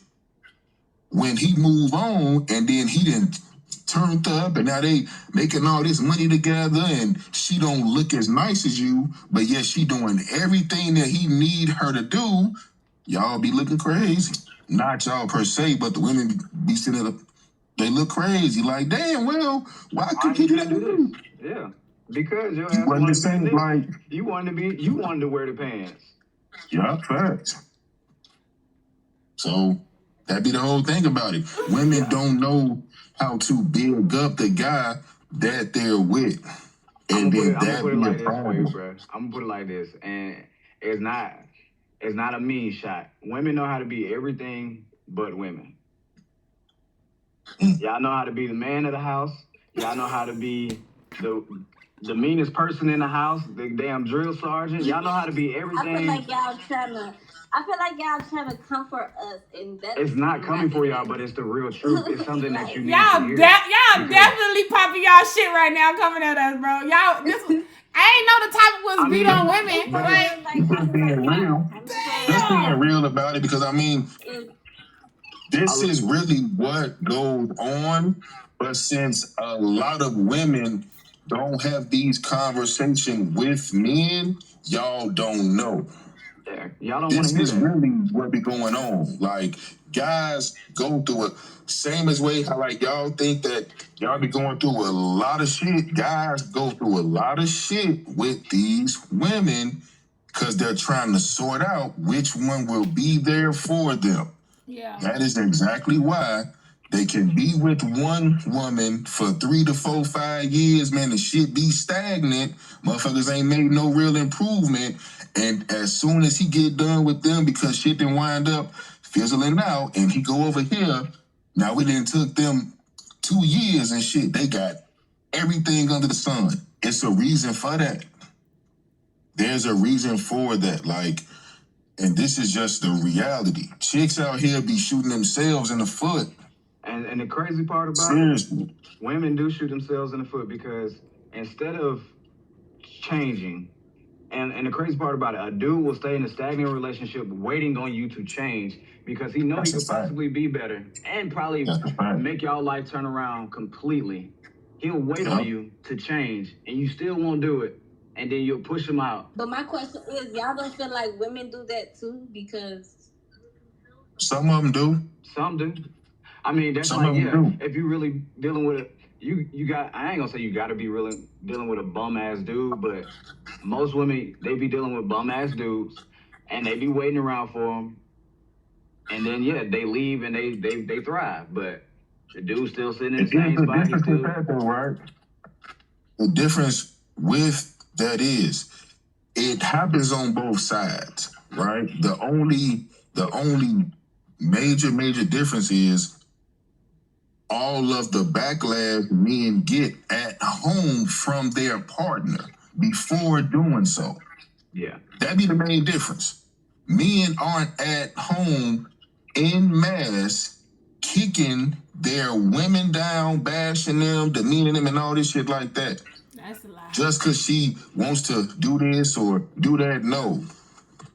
D: When he move on and then he didn't turned up and now they making all this money together and she don't look as nice as you, but yet she doing everything that he need her to do, y'all be looking crazy. Not y'all per se, but the women be sitting up, they look crazy. Like, damn, well, why could he do this?
B: Yeah. Because your
D: You
B: ass
D: wasn't
B: wanted
D: the
B: to be
D: same, like,
B: you wanted to wear the pants.
D: yeah, facts. So that be the whole thing about it. Women don't know how to build up the guy that they're with. And then
B: I'm gonna
D: that
B: put it
D: be a
B: like this for you,
D: problem.
B: bro. I'm gonna put it like this, and it's not a mean shot. Women know how to be everything but women. Y'all know how to be the man of the house. Y'all know how to be the meanest person in the house, the damn drill sergeant. Y'all know how to be everything.
C: I feel like y'all trying to comfort us, and that's
B: It's not coming for y'all, but it's the real truth. It's something that you need
A: Y'all
B: to hear.
A: y'all definitely popping y'all shit right now coming at us, bro. Y'all, I ain't know the topic was beat on women.
D: Just being real. Just being real about it, because I mean, this is really what goes on. But since a lot of women don't have these conversations with men, y'all don't know.
B: Y'all don't want to hear
D: This is really what be going on. Like, guys go through it. Same as way how like y'all think that y'all be going through a lot of shit. Guys go through a lot of shit with these women because they're trying to sort out which one will be there for them.
A: Yeah.
D: That is exactly why they can be with one woman for 3 to 4, 5 years, man, and shit be stagnant. Motherfuckers ain't made no real improvement. And as soon as he get done with them, because shit didn't wind up fizzling out, and he go over here, now we done took them 2 years and shit. They got everything under the sun. It's a reason for that. There's a reason for that. Like, and this is just the reality. Chicks out here be shooting themselves in the foot.
B: And the crazy part about
D: Seriously.
B: it, women do shoot themselves in the foot because instead of changing, and the crazy part about it, a dude will stay in a stagnant relationship waiting on you to change because he knows he could possibly be better and probably make y'all life turn around completely. He'll wait on you to change and you still won't do it. And then you'll push him out.
C: But my question is, y'all don't feel like women do that too? Because
D: some of them do.
B: Some do. I mean, that's
D: some
B: like,
D: of them
B: do. If you really dealing with you got, I ain't gonna say you gotta be really dealing with a bum ass dude, but most women, they be dealing with bum ass dudes and they be waiting around for them. And then, they leave and they thrive, but the dude's still sitting in the same spot. He's still...
D: right? The difference with that is it happens on both sides, right? The only major difference is all of the backlash men get at home from their partner before doing so.
B: Yeah.
D: That'd be the main difference. Men aren't at home en masse kicking their women down, bashing them, demeaning them, and all this shit like that.
A: That's a lie.
D: Just because she wants to do this or do that, no.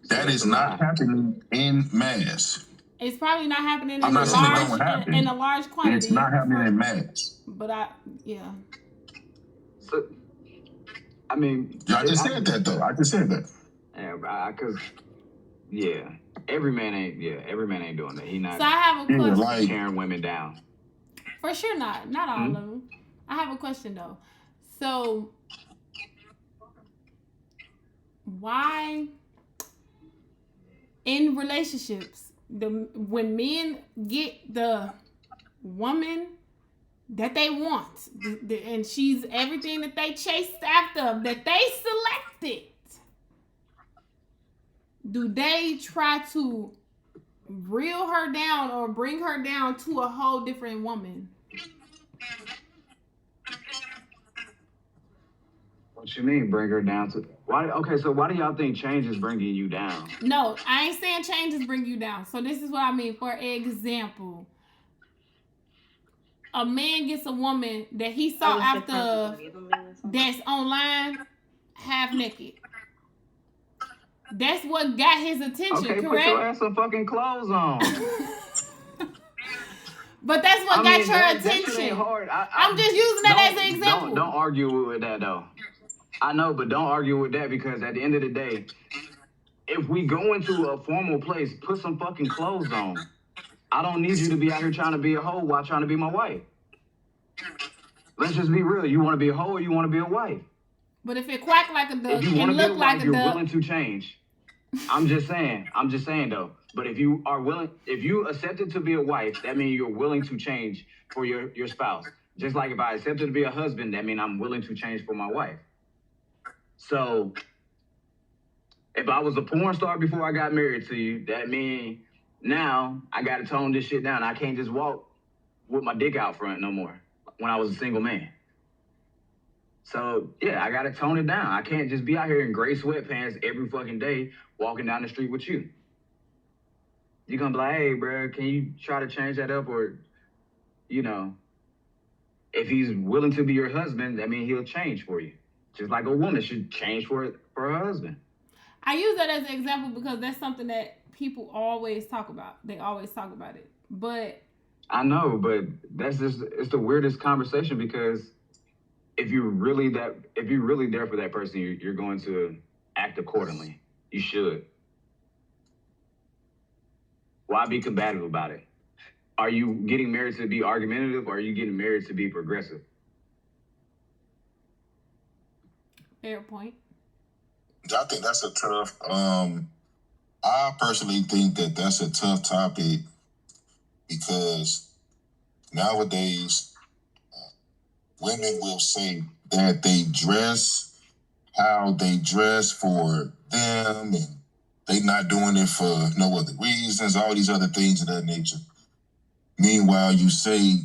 D: That is not happening en masse.
A: It's probably not happening in
D: I'm not saying it don't happen.
A: In a large quantity.
D: It's not happening in mass.
A: But
B: So, I mean,
D: I just said that though. I just said that.
B: Yeah, because every man ain't doing that. He not.
A: So I have a question.
B: Tearing women down.
A: For sure, not all of them. I have a question though. So why in relationships when men get the woman that they want and she's everything that they chased after, that they selected, do they try to reel her down or bring her down to a whole different woman?
B: What you mean, bring her down to why? Okay, so why do y'all think change is bringing you down?
A: No, I ain't saying changes bring you down. So this is what I mean. For example, a man gets a woman that he saw after that's online half naked. That's what got his attention,
B: Okay,
A: correct?
B: put your ass some fucking clothes on.
A: But that's what got your
B: that
A: attention.
B: shit ain't hard.
A: I'm just using that as an example.
B: Don't argue with that though. I know, but don't argue with that because at the end of the day, if we go into a formal place, put some fucking clothes on. I don't need you to be out here trying to be a hoe while trying to be my wife. Let's just be real. You want to be a hoe or you want to be a wife?
A: But if it quack like a duck
B: If you want
A: and
B: to be a
A: look
B: wife,
A: like a
B: you're
A: duck,
B: willing to change. I'm just saying though. But if you are willing, if you accepted to be a wife, that means you're willing to change for your spouse. Just like if I accepted to be a husband, that means I'm willing to change for my wife. So if I was a porn star before I got married to you, that means now I got to tone this shit down. I can't just walk with my dick out front no more when I was a single man. So, yeah, I got to tone it down. I can't just be out here in gray sweatpants every fucking day walking down the street with you. You're going to be like, hey, bro, can you try to change that up? Or, you know, if he's willing to be your husband, that means he'll change for you. Just like a woman should change for her husband.
A: I use that as an example because that's something that people always talk about. They always talk about it. But
B: I know, but it's the weirdest conversation because if you're really there for that person, you're going to act accordingly. You should. Why be combative about it? Are you getting married to be argumentative or are you getting married to be progressive?
A: Fair point.
D: I think that's a tough. I personally think that that's a tough topic because nowadays women will say that they dress how they dress for them and they not doing it for no other reasons, all these other things of that nature. Meanwhile, you say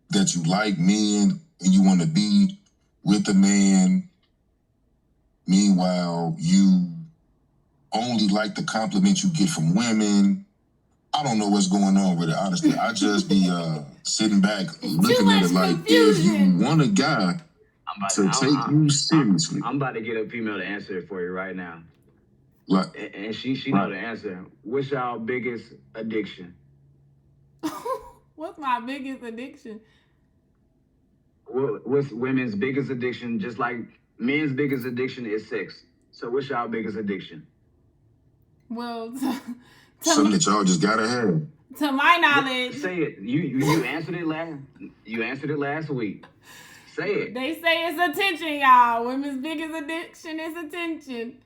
D: that you like men and you want to be with a man. Meanwhile, you only like the compliment you get from women. I don't know what's going on with it, honestly. I just be sitting back looking at it like,
A: confusion.
D: if you want a guy to take you seriously.
B: I'm about to get a female to answer it for you right now.
D: Like,
B: and she know the answer. What's y'all biggest addiction?
A: What's my biggest addiction?
B: What's women's biggest addiction? Just like men's biggest addiction is sex. So what's y'all biggest addiction?
A: Well,
D: something that y'all just gotta have.
A: To my knowledge,
B: say it. You answered it last week. Say it.
A: They say it's attention, y'all. Women's biggest addiction is attention.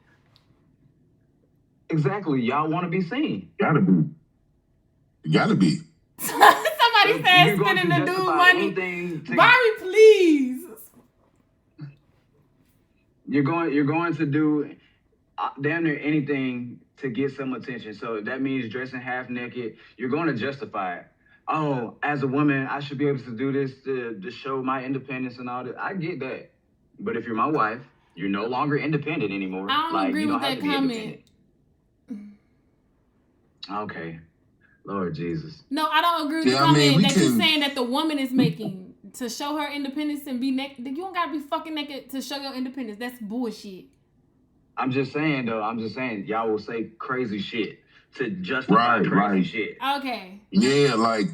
B: Exactly. Y'all want to be seen.
D: Gotta be.
A: Somebody said spending the dude money. Barbie, please.
B: You're going to do damn near anything to get some attention. So that means dressing half naked. You're going to justify it. Oh, as a woman, I should be able to do this to show my independence and all that. I get that. But if you're my wife, you're no longer independent anymore.
A: I don't agree with that comment.
B: Okay. Lord Jesus.
A: No, I don't agree with the comment that you're saying that the woman is making to show her independence and be naked. You don't gotta be fucking naked to show your independence. That's bullshit.
B: I'm just saying y'all will say crazy shit to justify crazy shit.
A: Okay.
D: Yeah, like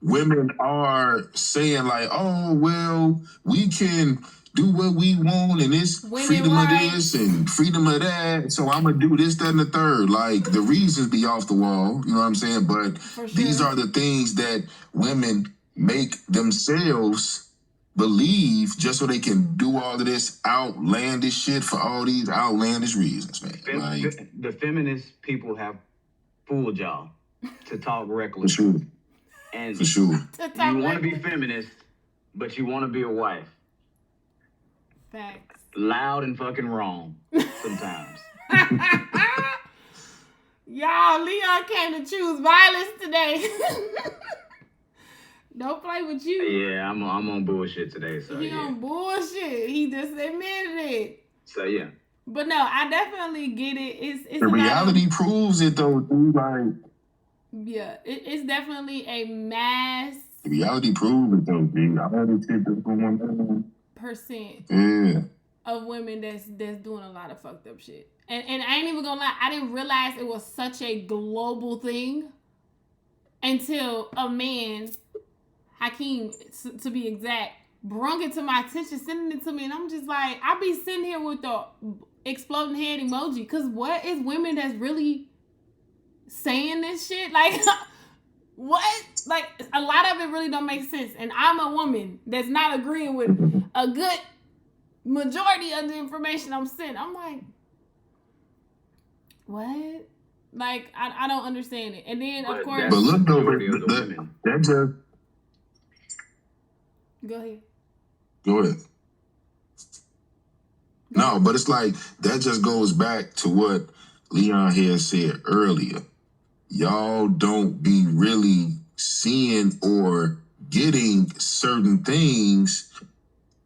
D: women are saying like, oh well, we can do what we want and it's freedom of this and freedom of that. So I'm gonna do this, that, and the third. Like the reasons be off the wall, you know what I'm saying? But these are the things that women make themselves believe just so they can do all of this outlandish shit for all these outlandish reasons, man.
B: The feminist people have fooled y'all to talk
D: For
B: reckless.
D: sure.
B: And
D: For sure.
B: you want to be feminist, but you want to be a wife.
A: Facts.
B: Loud and fucking wrong sometimes.
A: Y'all, Leon came to choose violence today. Don't play with you.
B: Yeah, I'm on bullshit today. So
A: He on bullshit. He just admitted it.
B: So yeah.
A: But no, I definitely get it. It's
D: The
A: a
D: reality proves it though, dude. Like,
A: yeah, it's definitely a mass
D: the reality proves it though, dude. All the shit that's going on.
A: percent
D: Yeah.
A: of women that's doing a lot of fucked up shit. And I ain't even gonna lie, I didn't realize it was such a global thing until a man, Hakeem to be exact, brung it to my attention, sending it to me, and I'm just like, I be sitting here with the exploding head emoji, cause what is women that's really saying this shit? Like, what? Like, a lot of it really don't make sense, and I'm a woman that's not agreeing with a good majority of the information I'm sent. I'm like, what? Like, I don't understand it. And then, of course...
D: But look, though, that just...
A: Go ahead.
D: Go ahead. No, but it's like, that just goes back to what Leon had said earlier. Y'all don't be really seeing or getting certain things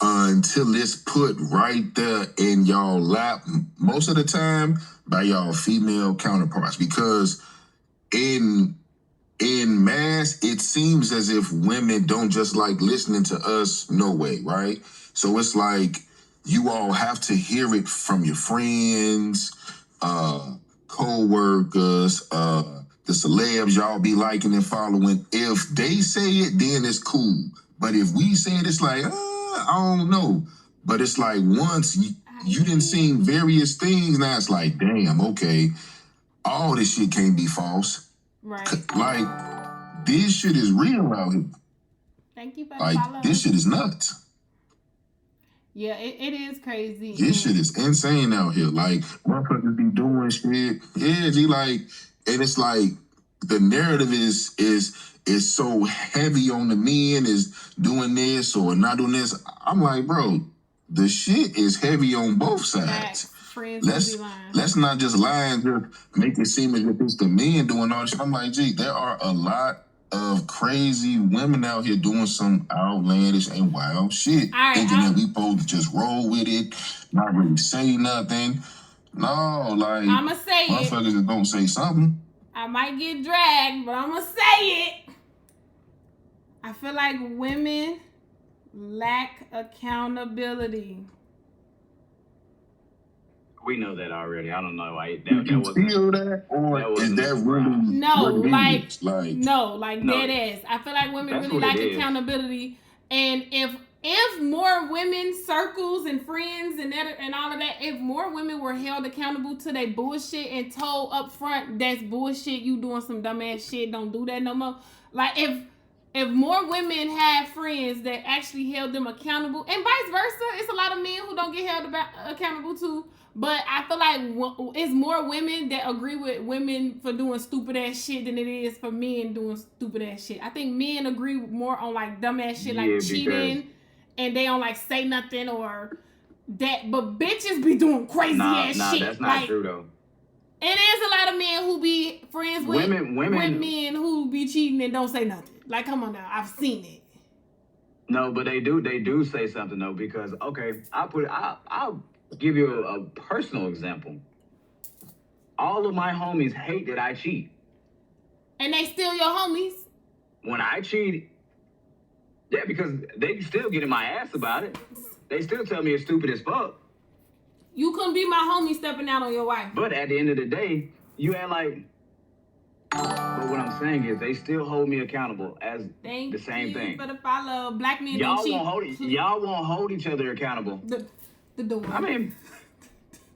D: until it's put right there in y'all lap, most of the time by y'all female counterparts, because in mass it seems as if women don't just like listening to us, no way, right? So it's like you all have to hear it from your friends, co-workers, the celebs y'all be liking and following. If they say it, then it's cool, but if we say it, it's like I don't know. But it's like once you didn't see various things, now it's like, damn, okay, all this shit can't be false.
A: Right.
D: Like, this shit is real out here.
A: Thank you for
D: like,
A: the follow.
D: This shit is nuts.
A: Yeah, it is crazy.
D: This shit is insane out here. Like, motherfuckers be doing shit. Yeah, G, like, and it's like the narrative is so heavy on the men is doing this or not doing this. I'm like, bro, the shit is heavy on both sides. Let's not just lie and just make it seem as if it's the men doing all this shit. I'm like, gee, there are a lot of crazy women out here doing some outlandish and wild shit. Thinking that we supposed to just roll with it, not really say nothing. No, like,
A: I'ma say
D: motherfuckers that don't say something.
A: I might get dragged, but I'ma say it. I feel like women lack accountability.
B: We know that already. I don't know why
D: That feel that, or is that really
A: no, dead ass. I feel like women really lack accountability, and if more women circles and friends and all of that, if more women were held accountable to their bullshit and told up front that's bullshit, you doing some dumbass shit, don't do that no more. Like if more women had friends that actually held them accountable, and vice versa, it's a lot of men who don't get held accountable too. But I feel like it's more women that agree with women for doing stupid ass shit than it is for men doing stupid ass shit. I think men agree more on like dumb ass shit, like cheating, and they don't like say nothing or that. But bitches be doing crazy ass shit.
B: That's not true though.
A: It is a lot of men who be friends with men who be cheating and don't say nothing. Like, come on now, I've seen it.
B: No, but they do say something though, because okay, I'll give you a personal example. All of my homies hate that I cheat.
A: And they still your homies?
B: When I cheat, yeah, because they still get in my ass about it. They still tell me it's stupid as fuck.
A: You couldn't be my homie stepping out on your wife.
B: But at the end of the day, you act like... But what I'm saying is they still hold me accountable as the same thing.
A: Thank you for the follow. Black men
B: y'all
A: don't cheat.
B: Y'all won't hold each other accountable.
A: The door.
B: I mean,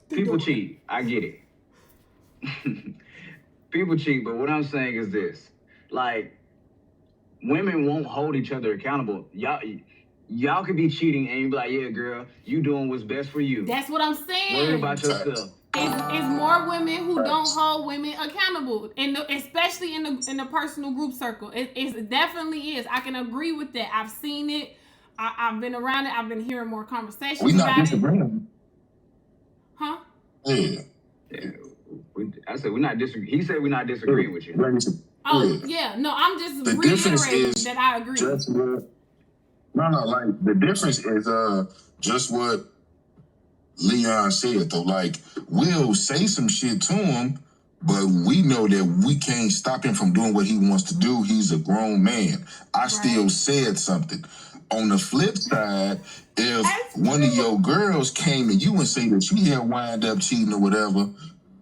B: people cheat. I get it. People cheat, but what I'm saying is this. Like, women won't hold each other accountable. y'all could be cheating and you be like, yeah, girl, you doing what's best for you.
A: That's what I'm saying.
B: Worry about yourself.
A: It's more women who don't hold women accountable, especially in the personal group circle. It definitely is. I can agree with that. I've seen it. I've been around it. I've been hearing more conversations
D: We not
A: about it.
D: disagreeing.
A: Huh?
D: Yeah.
B: I said we're not disagreeing. He said we're not disagreeing with you.
A: Oh yeah, no, I'm just
D: The difference
A: reiterating
D: is
A: that I agree.
D: just what. No, like the difference is just what Leon said though. Like we'll say some shit to him, but we know that we can't stop him from doing what he wants to do. He's a grown man. I still said something. On the flip side, if one of your girls came to you and say that she had wind up cheating or whatever,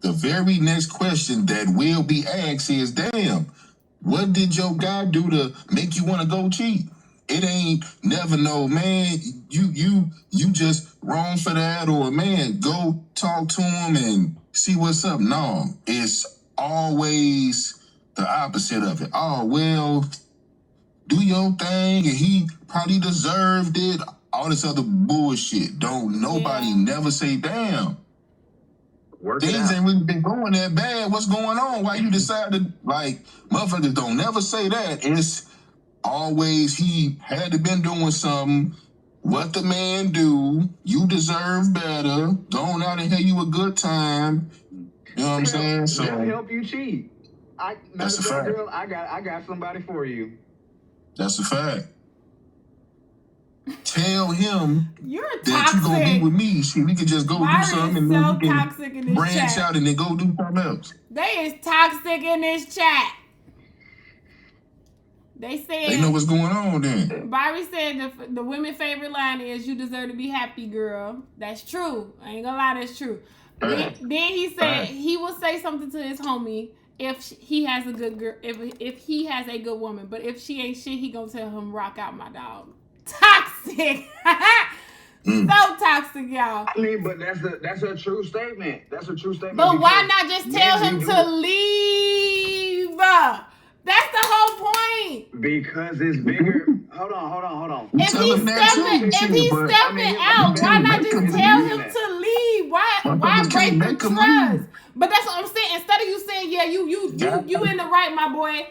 D: the very next question that will be asked is, damn, what did your guy do to make you want to go cheat? It ain't never no, man, you just wrong for that, or man, go talk to him and see what's up. No, it's always the opposite of it. Oh, well, do your thing, and he probably deserved it. All this other bullshit. Don't nobody never say, damn, things ain't really been going that bad. What's going on? Why you decided, like, motherfuckers don't never say that. It's always he had to been doing something. What the man do? You deserve better. Going out and have you a good time. You know what I'm saying? So
B: they'll help you cheat.
D: That's a fact.
B: Girl, I got somebody for you.
D: That's a fact. Tell him
A: You're
D: that you gonna be with me. Shit, we can just go do something and then we can branch out and then go do something else.
A: They is toxic in this chat. They said
D: they know what's going on then.
A: Bobby said the women's favorite line is "You deserve to be happy, girl." That's true. I ain't gonna lie, that's true. Then he said he will say something to his homie if he has a good girl, if he has a good woman, but if she ain't shit, he gonna tell him rock out my dog. Toxic. So toxic, y'all.
B: I mean, but that's a true statement. That's a true statement.
A: But why not just tell him to leave? That's the whole point.
B: Because it's bigger. Hold on.
A: If he's stepping out, why not just tell him to leave? Why break the trust? But that's what I'm saying. Instead of you saying, yeah, you in the right, my boy.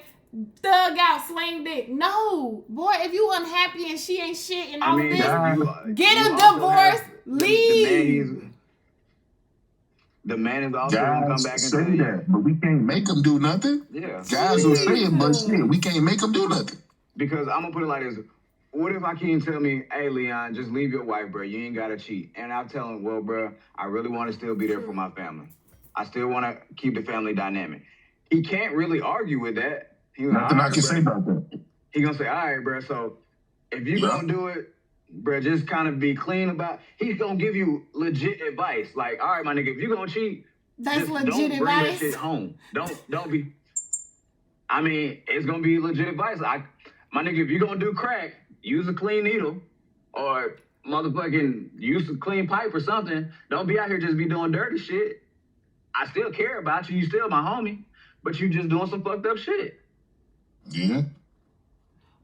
A: Thug out, slang dick. No, boy, if you unhappy and she ain't shit and all of this, get a divorce, leave.
B: The man is also going to come back and say
D: that, but we can't make him do nothing.
B: Yeah.
D: Guys will say it, but shit, we can't make him do nothing.
B: Because I'm going to put it like this. What if Hakeem tell me, hey, Leon, just leave your wife, bro. You ain't got to cheat. And I'm telling him, well, bro, I really want to still be there for my family. I still want to keep the family dynamic. He can't really argue with that.
D: Nothing I can say about that.
B: He going to say, all right, bro, so if you going to do it, bro, just kind of be clean about. He's gonna give you legit advice. Like, all right, my nigga, if you gonna cheat,
A: that's legit
B: don't
A: advice.
B: Bring that shit home. Don't be. I mean, it's gonna be legit advice. My nigga, if you gonna do crack, use a clean needle, or motherfucking use a clean pipe or something. Don't be out here just be doing dirty shit. I still care about you. You still my homie, but you just doing some fucked up shit.
D: Yeah.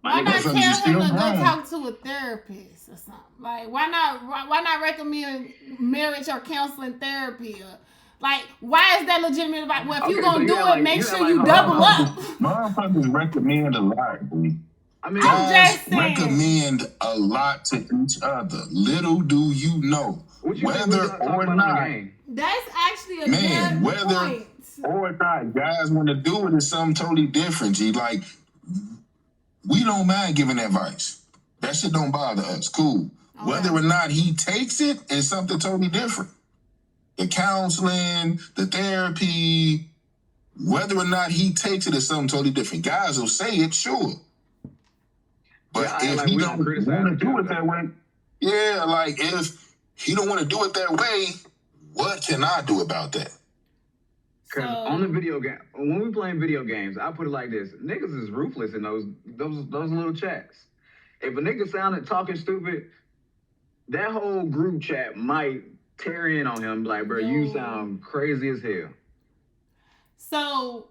A: Why not tell him to go talk to a therapist or something? Like, why not recommend marriage or counseling therapy? Or, like, why is that legitimate advice? Well, if you're going to do it, make sure you double up.
D: Motherfuckers recommend a lot, boy.
B: I mean,
D: guys recommend a lot to each other. Little do you know, whether or not.
A: That's actually a good point.
D: Or not, guys want to do it is something totally different, G. Like, we don't mind giving advice. That shit don't bother us. Cool. Okay. Whether or not he takes it is something totally different. The counseling, the therapy, whether or not he takes it is something totally different. Guys will say it, sure. But if he don't want to do it that way, like if he don't want to do it that way, what can I do about that?
B: Because on the video game, when we playing video games, I put it like this: niggas is ruthless in those little chats. If a nigga sounded talking stupid, that whole group chat might tear in on him. Like, bro, you sound crazy as hell.
A: So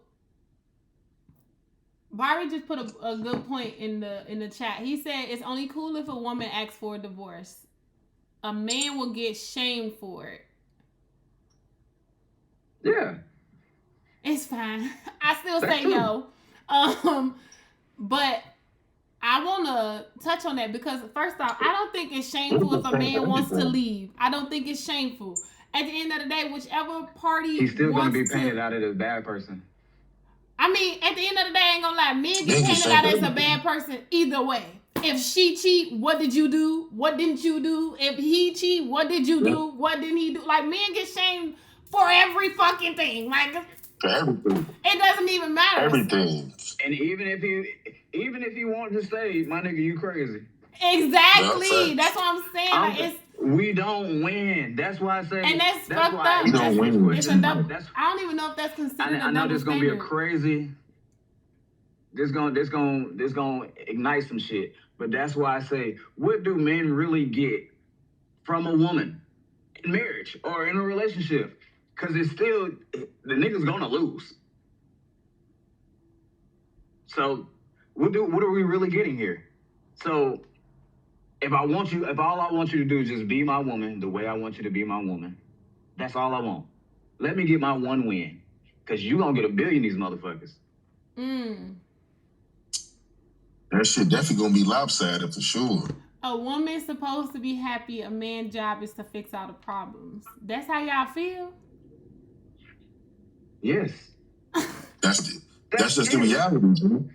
A: Barry just put a good point in the chat. He said it's only cool if a woman asks for a divorce. A man will get shamed for it.
B: Yeah.
A: It's fine. I still
B: That's
A: say
B: true.
A: yo. But I want to touch on that because first off, I don't think it's shameful if a man wants to leave. I don't think it's shameful. At the end of the day, whichever party
B: He's still going to
A: wants
B: be painted out as a bad person.
A: I mean, at the end of the day, I ain't gonna lie, men
D: They
A: get
D: get
A: painted
D: shamed
A: out as a
D: everything.
A: bad person either way. If she cheat, what did you do? What didn't you do? If he cheat, what did you do? What didn't he do? Like, men get shamed for every fucking thing. Like,
D: For everything.
A: it doesn't even matter.
D: Everything.
B: And even if he wanted to say, my nigga, you crazy.
A: Exactly.
D: Yeah,
A: That's what I'm saying. Like, it's
B: we don't win. That's why I say.
A: and that's fucked
B: why
A: up.
D: We don't win.
A: It's a double.
B: That's,
A: I don't even know if that's considered
B: I
A: a
B: know
A: double
B: this gonna be a
A: standard.
B: crazy. This gonna ignite some shit. But that's why I say, what do men really get from a woman in marriage or in a relationship? Because it's still the nigga's gonna lose. So what are we really getting here? So if all I want you to do is just be my woman the way I want you to be my woman, that's all I want. Let me get my one win. Because you gonna get $1 billion these motherfuckers.
D: That shit definitely gonna be lopsided for sure.
A: A woman's supposed to be happy. A man's job is to fix all the problems. That's how y'all feel?
B: Yes.
D: That's just the reality, dude.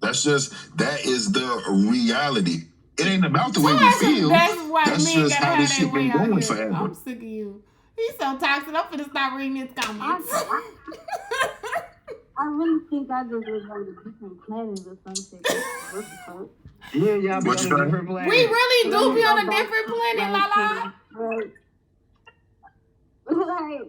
D: That is the reality. It ain't about the way we feel.
A: That's why
D: That's
A: men
D: just
A: gotta
D: how
A: have
D: this
A: their
D: shit
A: way
D: been
A: out
D: going
A: here.
D: forever.
A: I'm sick of you. He's so toxic. I'm finna stop reading his comments.
C: I really think I just was on a different planet or something. What the fuck?
B: Yeah, y'all be
D: What
B: on
D: you
B: a
D: say?
B: different planet.
A: We really do be on a
C: Like,
A: different planet, Lala.
C: Like,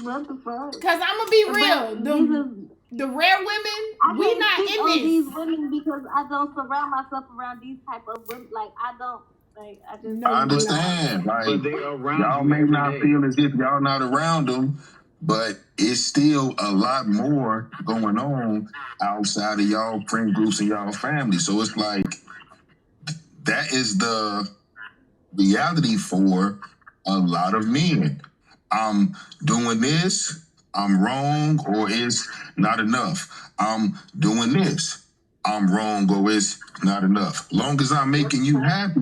C: what the fuck?
A: Because I'm going to be real. The rare women, we not
C: speak
A: in
C: on
A: this.
C: these women because I don't surround myself around these type of women. Like, I don't. Like, I just.
D: I understand.
B: But
D: Like,
B: they around
D: y'all
B: you
D: may
B: every
D: not
B: day.
D: feel as if y'all not around them, but it's still a lot more going on outside of y'all friend groups and y'all family. So it's like that is the reality for a lot of men. I'm doing this, I'm wrong, or it's not enough. I'm doing this, I'm wrong, or it's not enough. Long as I'm making you happy,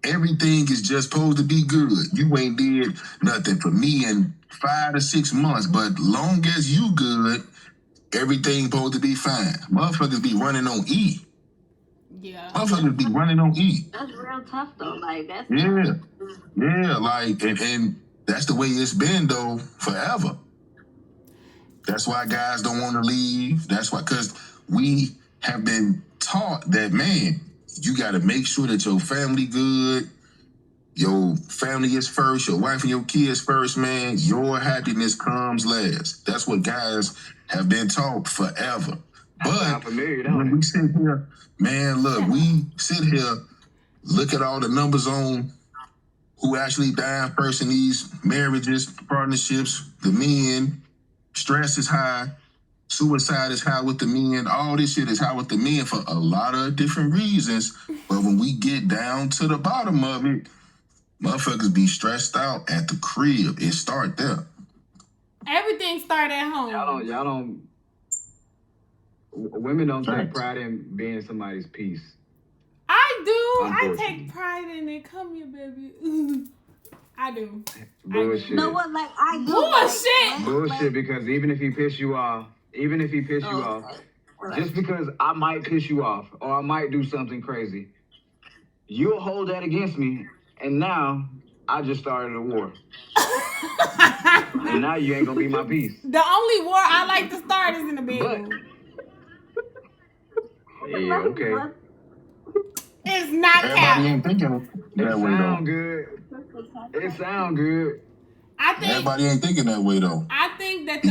D: everything is just supposed to be good. You ain't did nothing for me in 5 to 6 months, but long as you good, everything supposed to be fine. Motherfuckers be running on E.
A: Yeah.
D: Motherfuckers be running on E.
C: That's real tough though. Like, that's.
D: Yeah, like, and that's the way it's been though forever. That's why guys don't want to leave. That's why, because we have been taught that, man, you got to make sure that your family good. Your family is first, your wife and your kids first, man. Your happiness comes last. That's what guys have been taught forever. But when we sit here, man, look, we sit here, look at all the numbers on who actually died first in these marriages, partnerships, the men, stress is high, suicide is high with the men, all this shit is high with the men for a lot of different reasons. But when we get down to the bottom of it, motherfuckers be stressed out at the crib. It start there.
A: Everything start at home.
B: Y'all don't. Women don't take pride in being somebody's peace.
A: I do. I take pride in it. Come here, baby. I do.
B: Bullshit.
C: You know what? Like, I do.
A: Bullshit.
B: Bullshit. Because even if he piss you off, just because I might piss you off or I might do something crazy, you'll hold that against me. And now I just started a war. And now you ain't gonna be my peace.
A: The only war I like to start is in the bedroom.
B: Yeah, okay.
A: It's not
D: Everybody ain't thinking that way though.
B: It sound good.
A: I think
D: everybody ain't thinking that way though.
A: I think that the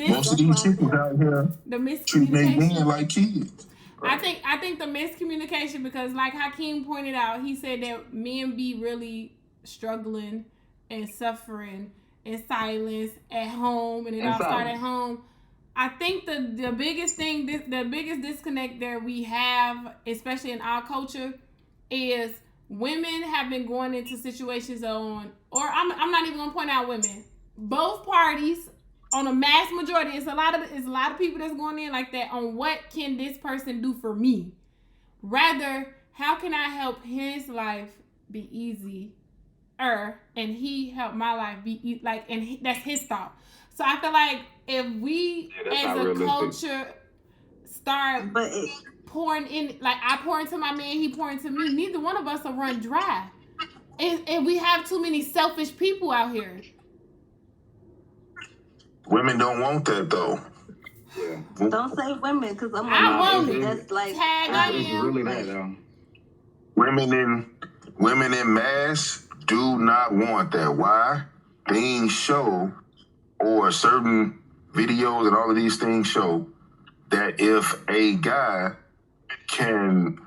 D: most of these chicks out here
A: the
D: treat their men
A: miscommunication.
D: like kids.
A: I think the miscommunication, because like Hakeem pointed out, he said that men be really struggling and suffering in silence at home, and it all started at home. I think the biggest thing, the biggest disconnect that we have, especially in our culture, is women have been going into situations or I'm not even gonna point out women. Both parties, on a mass majority, it's a lot of people that's going in like that on what can this person do for me, rather how can I help his life be easy, and he helped my life be like, and that's his thought. So I feel like if we as a culture start pouring in, like I pour into my man, he pour into me, neither one of us will run dry. And we have too many selfish people out here.
D: Women don't want that though.
B: Yeah.
C: Don't say women, because
A: I want it.
C: That's like
B: it's really that though.
D: Women in mass do not want that. Why? Things show, or certain videos and all of these things show, that if a guy can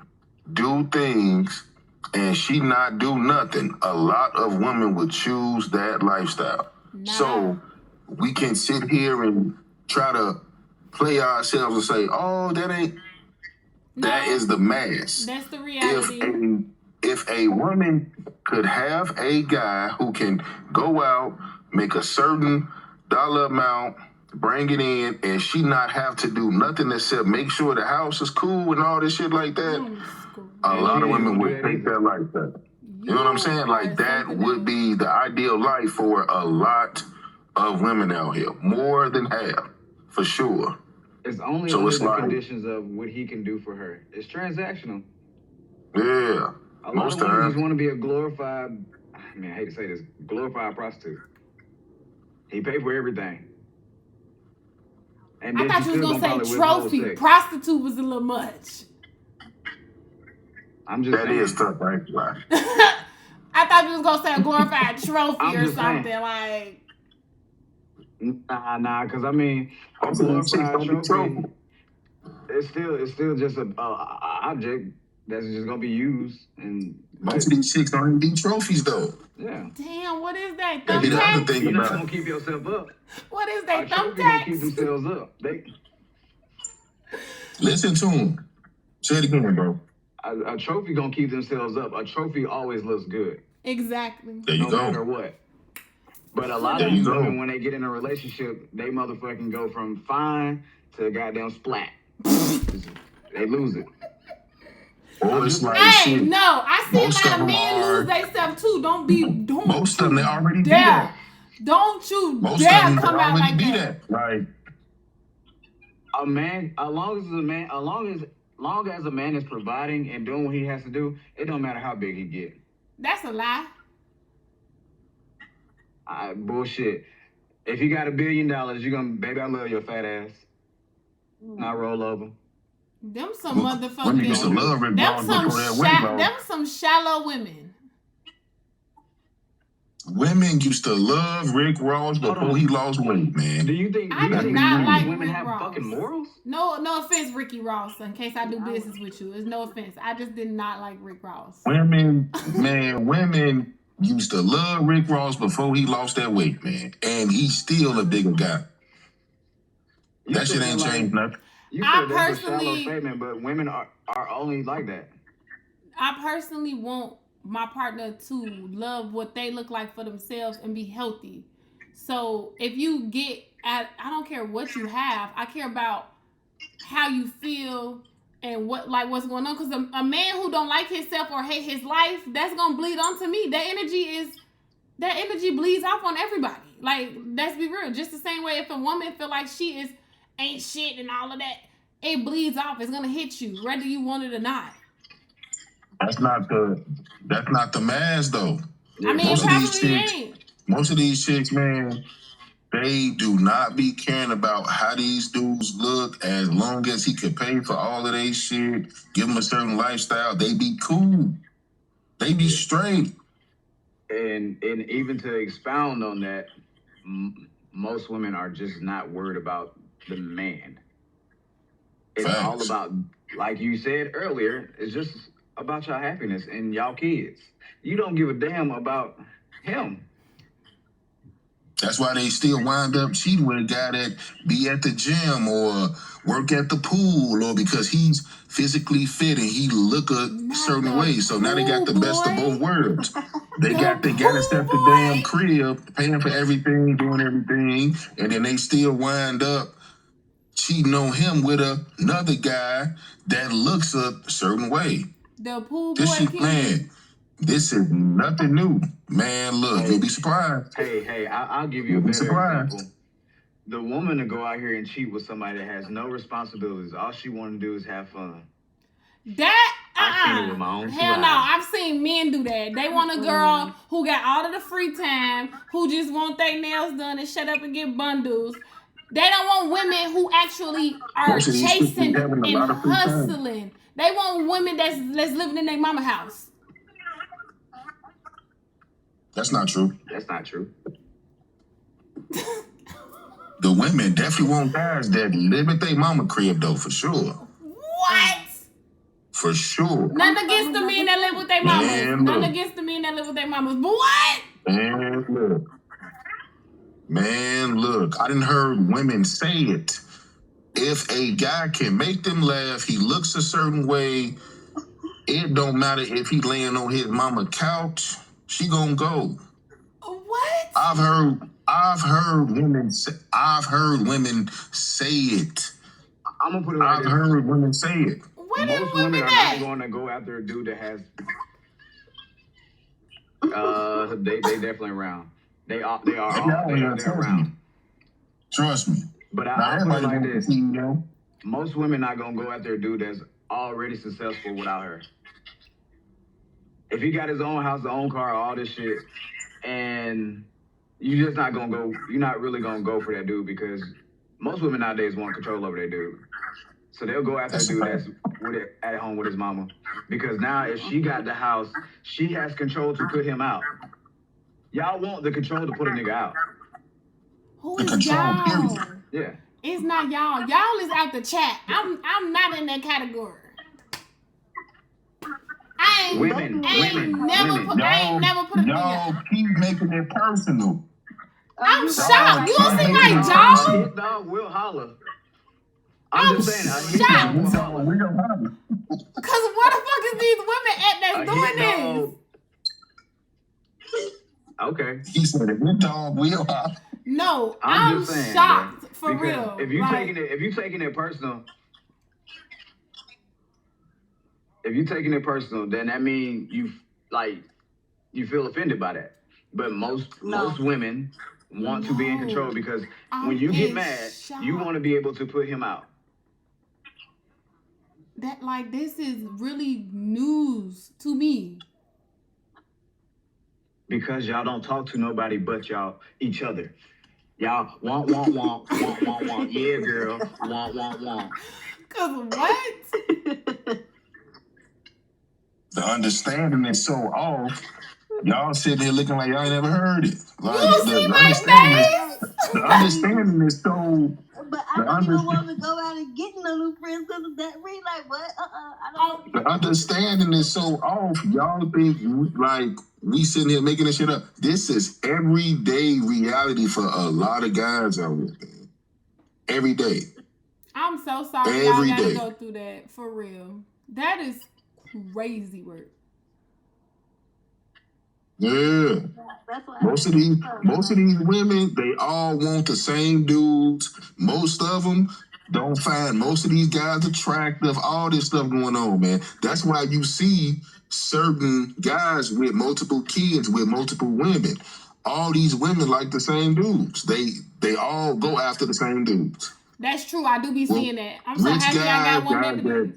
D: do things and she not do nothing, a lot of women would choose that lifestyle.
A: Nah.
D: So we can sit here and try to play ourselves and say, oh, that is the mass.
A: That's the reality.
D: If a woman could have a guy who can go out, make a certain dollar amount, bring it in, and she not have to do nothing except make sure the house is cool and all this shit like that, a lot of women would take that like that. You know what I'm saying? Like that would be the ideal life for a lot of women out here, more than half, for sure.
B: It's only under the conditions of what he can do for her. It's transactional.
D: Yeah.
B: A lot of women just want to be a glorified, I mean, I hate to say this, glorified prostitute. He paid for everything. And
A: I thought you was going to say trophy. Prostitute was a little much.
B: I'm just saying.
D: That is tough, right?
A: I thought you was going to say a glorified trophy or something
B: saying.
A: like.
B: Nah, because I mean, a glorified trophy, it's still just a object that's just gonna be used. And
D: most of these chicks don't even do trophies though.
B: Yeah.
A: Damn, what is that?
B: Thumbtacks? You're not gonna keep yourself up.
A: What is that?
B: Thumbtacks gonna keep themselves up.
D: Listen to them. Say it again, bro.
B: A trophy gonna keep themselves up. A trophy always looks good.
A: Exactly.
D: There you go.
B: No matter what. But a lot of these women, when they get in a relationship, they motherfucking go from fine to goddamn splat. They lose it.
D: Or it's like,
A: hey, no, I see a lot of men lose themselves too. Don't
D: most of them, they already do that.
A: Don't you dare come out like that.
D: Like
B: a man, as long as a man is providing and doing what he has to do, it don't matter how big he get.
A: That's a lie.
B: Bullshit. If you got $1 billion, you're gonna, baby, I love your fat ass. And I roll over.
A: Them some motherfucking. Them some shallow women.
D: Women used to love Rick Ross before he lost weight, man.
B: Do you think women have fucking morals?
A: No offense, Ricky Ross. In case I do business with you, it's no offense. I just did not like Rick Ross.
D: Women used to love Rick Ross before he lost that weight, man. And he's still a bigger guy. That shit ain't changed nothing.
B: You said that's a shallow statement, but women are only like that.
A: I personally want my partner to love what they look like for themselves and be healthy. So if you I don't care what you have. I care about how you feel and what's going on. Because a man who don't like himself or hate his life, that's gonna bleed onto me. That energy bleeds off on everybody. Like, let's be real. Just the same way if a woman feel like she ain't shit and all of that, it bleeds off. It's gonna hit you, whether you want it or not.
D: That's not the mass though.
A: I mean, it probably ain't.
D: Most of these chicks, man, they do not be caring about how these dudes look as long as he could pay for all of their shit, give them a certain lifestyle. They be cool. They be straight.
B: And even to expound on that, most women are just not worried about the man. It's all about, like you said earlier, it's just about your happiness and y'all kids. You don't give a damn about him.
D: That's why they still wind up cheating with a guy that be at the gym or work at the pool, or because he's physically fit and he look a
A: Not
D: certain
A: the
D: way. So now they got the
A: pool
D: best of both
A: boy.
D: worlds. They
A: The
D: got us
A: pool
D: at the damn
A: boy.
D: crib, paying for everything, doing everything, and then they still wind up cheating on him with another guy that looks a certain way.
A: The pool
D: This
A: boy
D: shit,
A: king.
D: man, this is nothing new. Man, look, you'll be surprised.
B: Hey, I'll give you
D: You'll
B: a
D: be
B: better
D: surprised.
B: example. The woman to go out here and cheat with somebody that has no responsibilities. All she want to do is have fun.
A: That
B: I've seen it with my own two
A: hell no,
B: eyes.
A: I've seen men do that. They want a girl who got all of the free time, who just want their nails done and shut up and get bundles. They don't want women who actually are
D: Most of these people
A: chasing
D: having a
A: and
D: lot of free time.
A: hustling. They want women that's living in their mama house.
D: That's not true.
B: That's not true.
D: The women definitely want guys that live at their mama crib, though, for sure.
A: What?
D: For sure.
A: Nothing against the men that live with their mamas.
D: Man,
A: Nothing
D: look.
A: against the men that live with their mamas. But what?
D: Man, look. Man, look. I done heard women say it. If a guy can make them laugh, he looks a certain way, it don't matter if he laying on his mama couch, she gonna go.
A: What?
D: I've heard women say it.
B: I'm gonna put it like
D: I've
B: this.
D: heard women say it.
A: Where
B: Most
A: them
B: women
A: women
B: are
A: at?
B: not going to go after a dude that has. They definitely around. They are around.
D: Trust me.
B: But
D: Now,
B: I'll put it
D: everybody
B: like
D: wants
B: this:
D: to see, you know.
B: most women not gonna go after a dude that's already successful without her. If he got his own house, his own car, all this shit, and you just not gonna go. You're not really gonna go for that dude because most women nowadays want control over their dude. So they'll go after a dude that's at home with his mama. Because now if she got the house, she has control to put him out. Y'all want the control to put a nigga out.
A: Who
D: The
A: is
D: control,
A: y'all?
D: period.
B: Yeah.
A: It's not y'all. Y'all is out the chat. I'm not in that category. I ain't never put a
D: Y'all keep making it personal.
A: I'm shocked. You don't see my
B: A
A: jaw?
B: hit dog will holler. I'm just saying, a hit dog will holler.
D: We don't have it.
A: Cause where the fuck is these women at that's
B: A
A: doing
B: hit
A: this?
B: dog. Okay.
D: He said a good dog will holler.
A: No,
B: I'm
A: I'm
B: just saying,
A: shocked
B: bro.
A: for
B: Because
A: real.
B: If you
A: Like,
B: taking it personal, then that means you feel offended by that. But most women want to be in control because when you get mad, you want to be able to put him out.
A: that like this is really news to me.
B: Because y'all don't talk to nobody but each other. Y'all want. Yeah, girl. Want.
A: Cause what?
D: The understanding is so off. Y'all sitting here looking like y'all ain't never heard it. Like
A: You see my face?
D: the understanding is so.
C: But I don't even want to go out and get no new friends because of that. Really, like what? I don't.
D: The understanding is so off. Y'all think like we sitting here making this shit up. This is everyday reality for a lot of guys out here. Man. Every day.
A: I'm so sorry
D: Every
A: y'all gotta
D: day.
A: go through that for real. That is crazy work.
D: Yeah.
C: That's why
D: Most of these women, they all want the same dudes. Most of them don't find most of these guys attractive. All this stuff going on, man. That's why you see certain guys with multiple kids with multiple women. All these women like the same dudes. They all go after the same dudes.
A: That's true. I do be seeing that. I'm so
D: Rich
A: happy I
D: guys,
A: got one
D: guys
A: baby.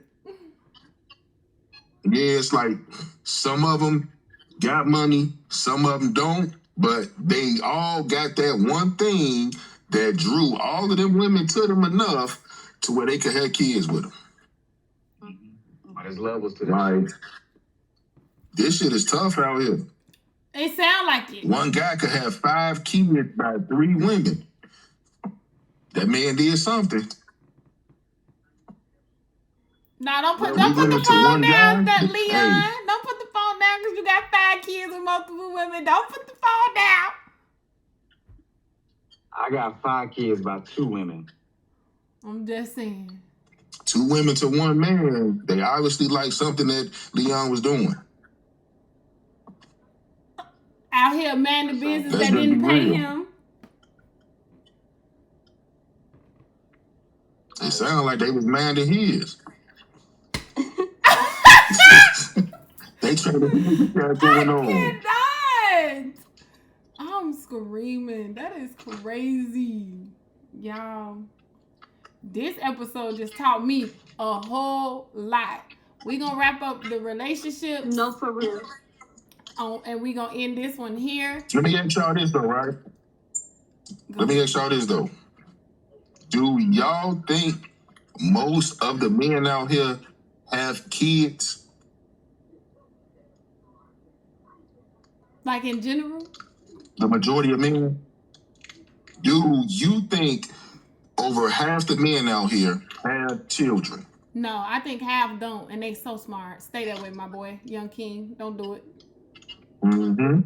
D: Yeah, it's like some of them got money, some of them don't, but they all got that one thing that drew all of them women to them enough to where they could have kids with them.
B: There's levels to this.
D: Like, this shit is tough out here.
A: It sound like it.
D: One guy could have 5 kids by 3 women. That man did something.
A: Nah, don't put
D: We
A: the
D: went to
A: phone
D: one
A: down,
D: guy.
A: that Leon. Don't put the phone down because you got 5 kids with multiple women. Don't put the phone down.
B: I got 5 kids by 2 women.
A: I'm just saying.
D: 2 women to 1 man. They obviously like something that Leon was doing.
A: Out here, man, the business
D: Let's
A: that
D: just
A: didn't
D: be
A: pay
D: real.
A: him.
D: It sounded like they was minding his. They trying to see what we got going on.
A: I cannot. I'm screaming. That is crazy. Y'all, this episode just taught me a whole lot. We gonna wrap up the relationship.
C: No, for real.
A: And we gonna end this one here.
D: Let me ask y'all this though, right? Let me ask y'all this though. Do y'all think most of the men out here have kids?
A: Like in general?
D: The majority of men? Do you think over half the men out here have children?
A: No, I think half don't, and they so smart. Stay that way, my boy, young king. Don't do it.
D: Mm-hmm.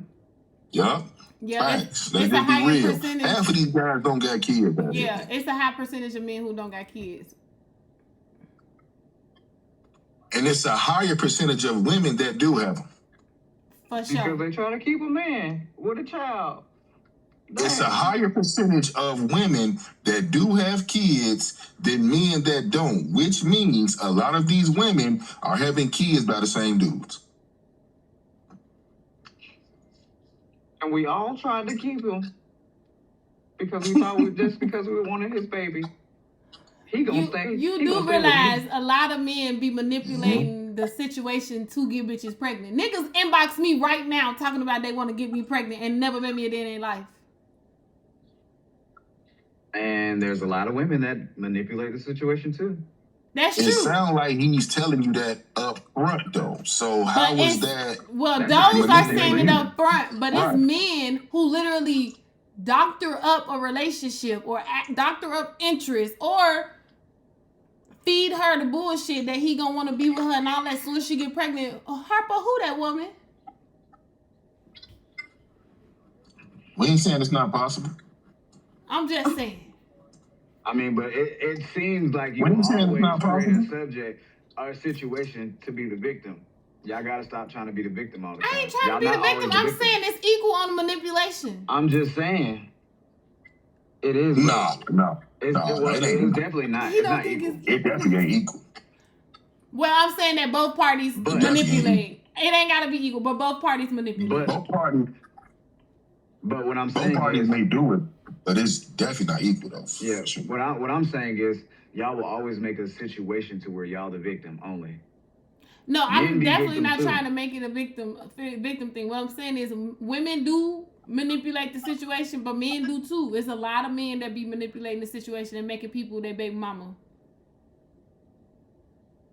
D: Yup.
A: Yeah,
D: it's
A: a
D: a
A: higher
D: real.
A: percentage.
D: Half of these guys don't got kids.
A: Yeah, it's a high percentage of men who don't got kids.
D: And it's a higher percentage of women that do have them.
A: For sure.
B: Because they trying to keep a man with a child.
D: It's a higher percentage of women that do have kids than men that don't, which means a lot of these women are having kids by the same dudes.
B: And we all tried to keep him because we thought just because we wanted his baby. He gonna stay.
A: You
B: he
A: do
B: gonna stay with
A: realize
B: me.
A: a lot of men be manipulating the situation to get bitches pregnant. Niggas inbox me right now talking about they want to get me pregnant and never met me a day in their life.
B: And there's a lot of women that manipulate the situation too.
A: That's true.
D: It sounds like he's telling you that up front, though. So how is that?
A: Well,
B: That's
A: those
B: not
A: are saying it
B: manipulating.
A: up front, but
D: Right.
A: it's men who literally doctor up a relationship or doctor up interest or feed her the bullshit that he gonna want to be with her and all that. As soon as she get pregnant, Harper, who that woman?
D: We ain't saying it's not possible.
A: I'm just saying.
B: I mean, but it seems like you
D: What are you saying, it's
B: always
D: not
B: create a
D: possible?
B: subject or a situation to be the victim. Y'all gotta stop trying to be the victim all the time.
A: I ain't trying
B: Y'all
A: to be the
B: not
A: victim.
B: always
A: I'm saying it's equal on the manipulation.
B: I'm just saying. It is.
D: No,
B: It
D: it
B: is
D: ain't.
B: definitely not.
A: He
B: It's
A: don't
B: not
A: think
B: equal.
D: It definitely ain't equal.
A: Well, I'm saying that both parties
B: But-
A: manipulate. It ain't gotta be equal, but both parties manipulate.
B: But what I'm
D: Both
B: saying
D: parties
B: is,
D: may do it, but it's definitely not equal, though.
B: yeah.
D: For sure.
B: What I'm saying is, y'all will always make a situation to where y'all the victim only.
A: No,
B: Men
A: I'm
B: be
A: definitely
B: victims
A: not
B: too.
A: trying to make it a victim thing. What I'm saying is women do manipulate the situation, but men do too. There's a lot of men that be manipulating the situation and making people their baby mama.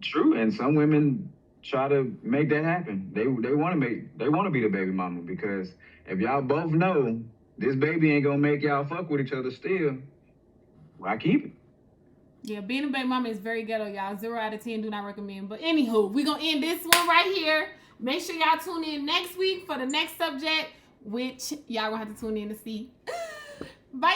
B: True, and some women try to make that happen. They want to be the baby mama, because if y'all both know this baby ain't gonna make y'all fuck with each other still, why keep it?
A: Yeah, being a baby mama is very ghetto, y'all. 0 out of 10, do not recommend. But anywho, we're going to end this one right here. Make sure y'all tune in next week for the next subject, which y'all going to have to tune in to see. Bye.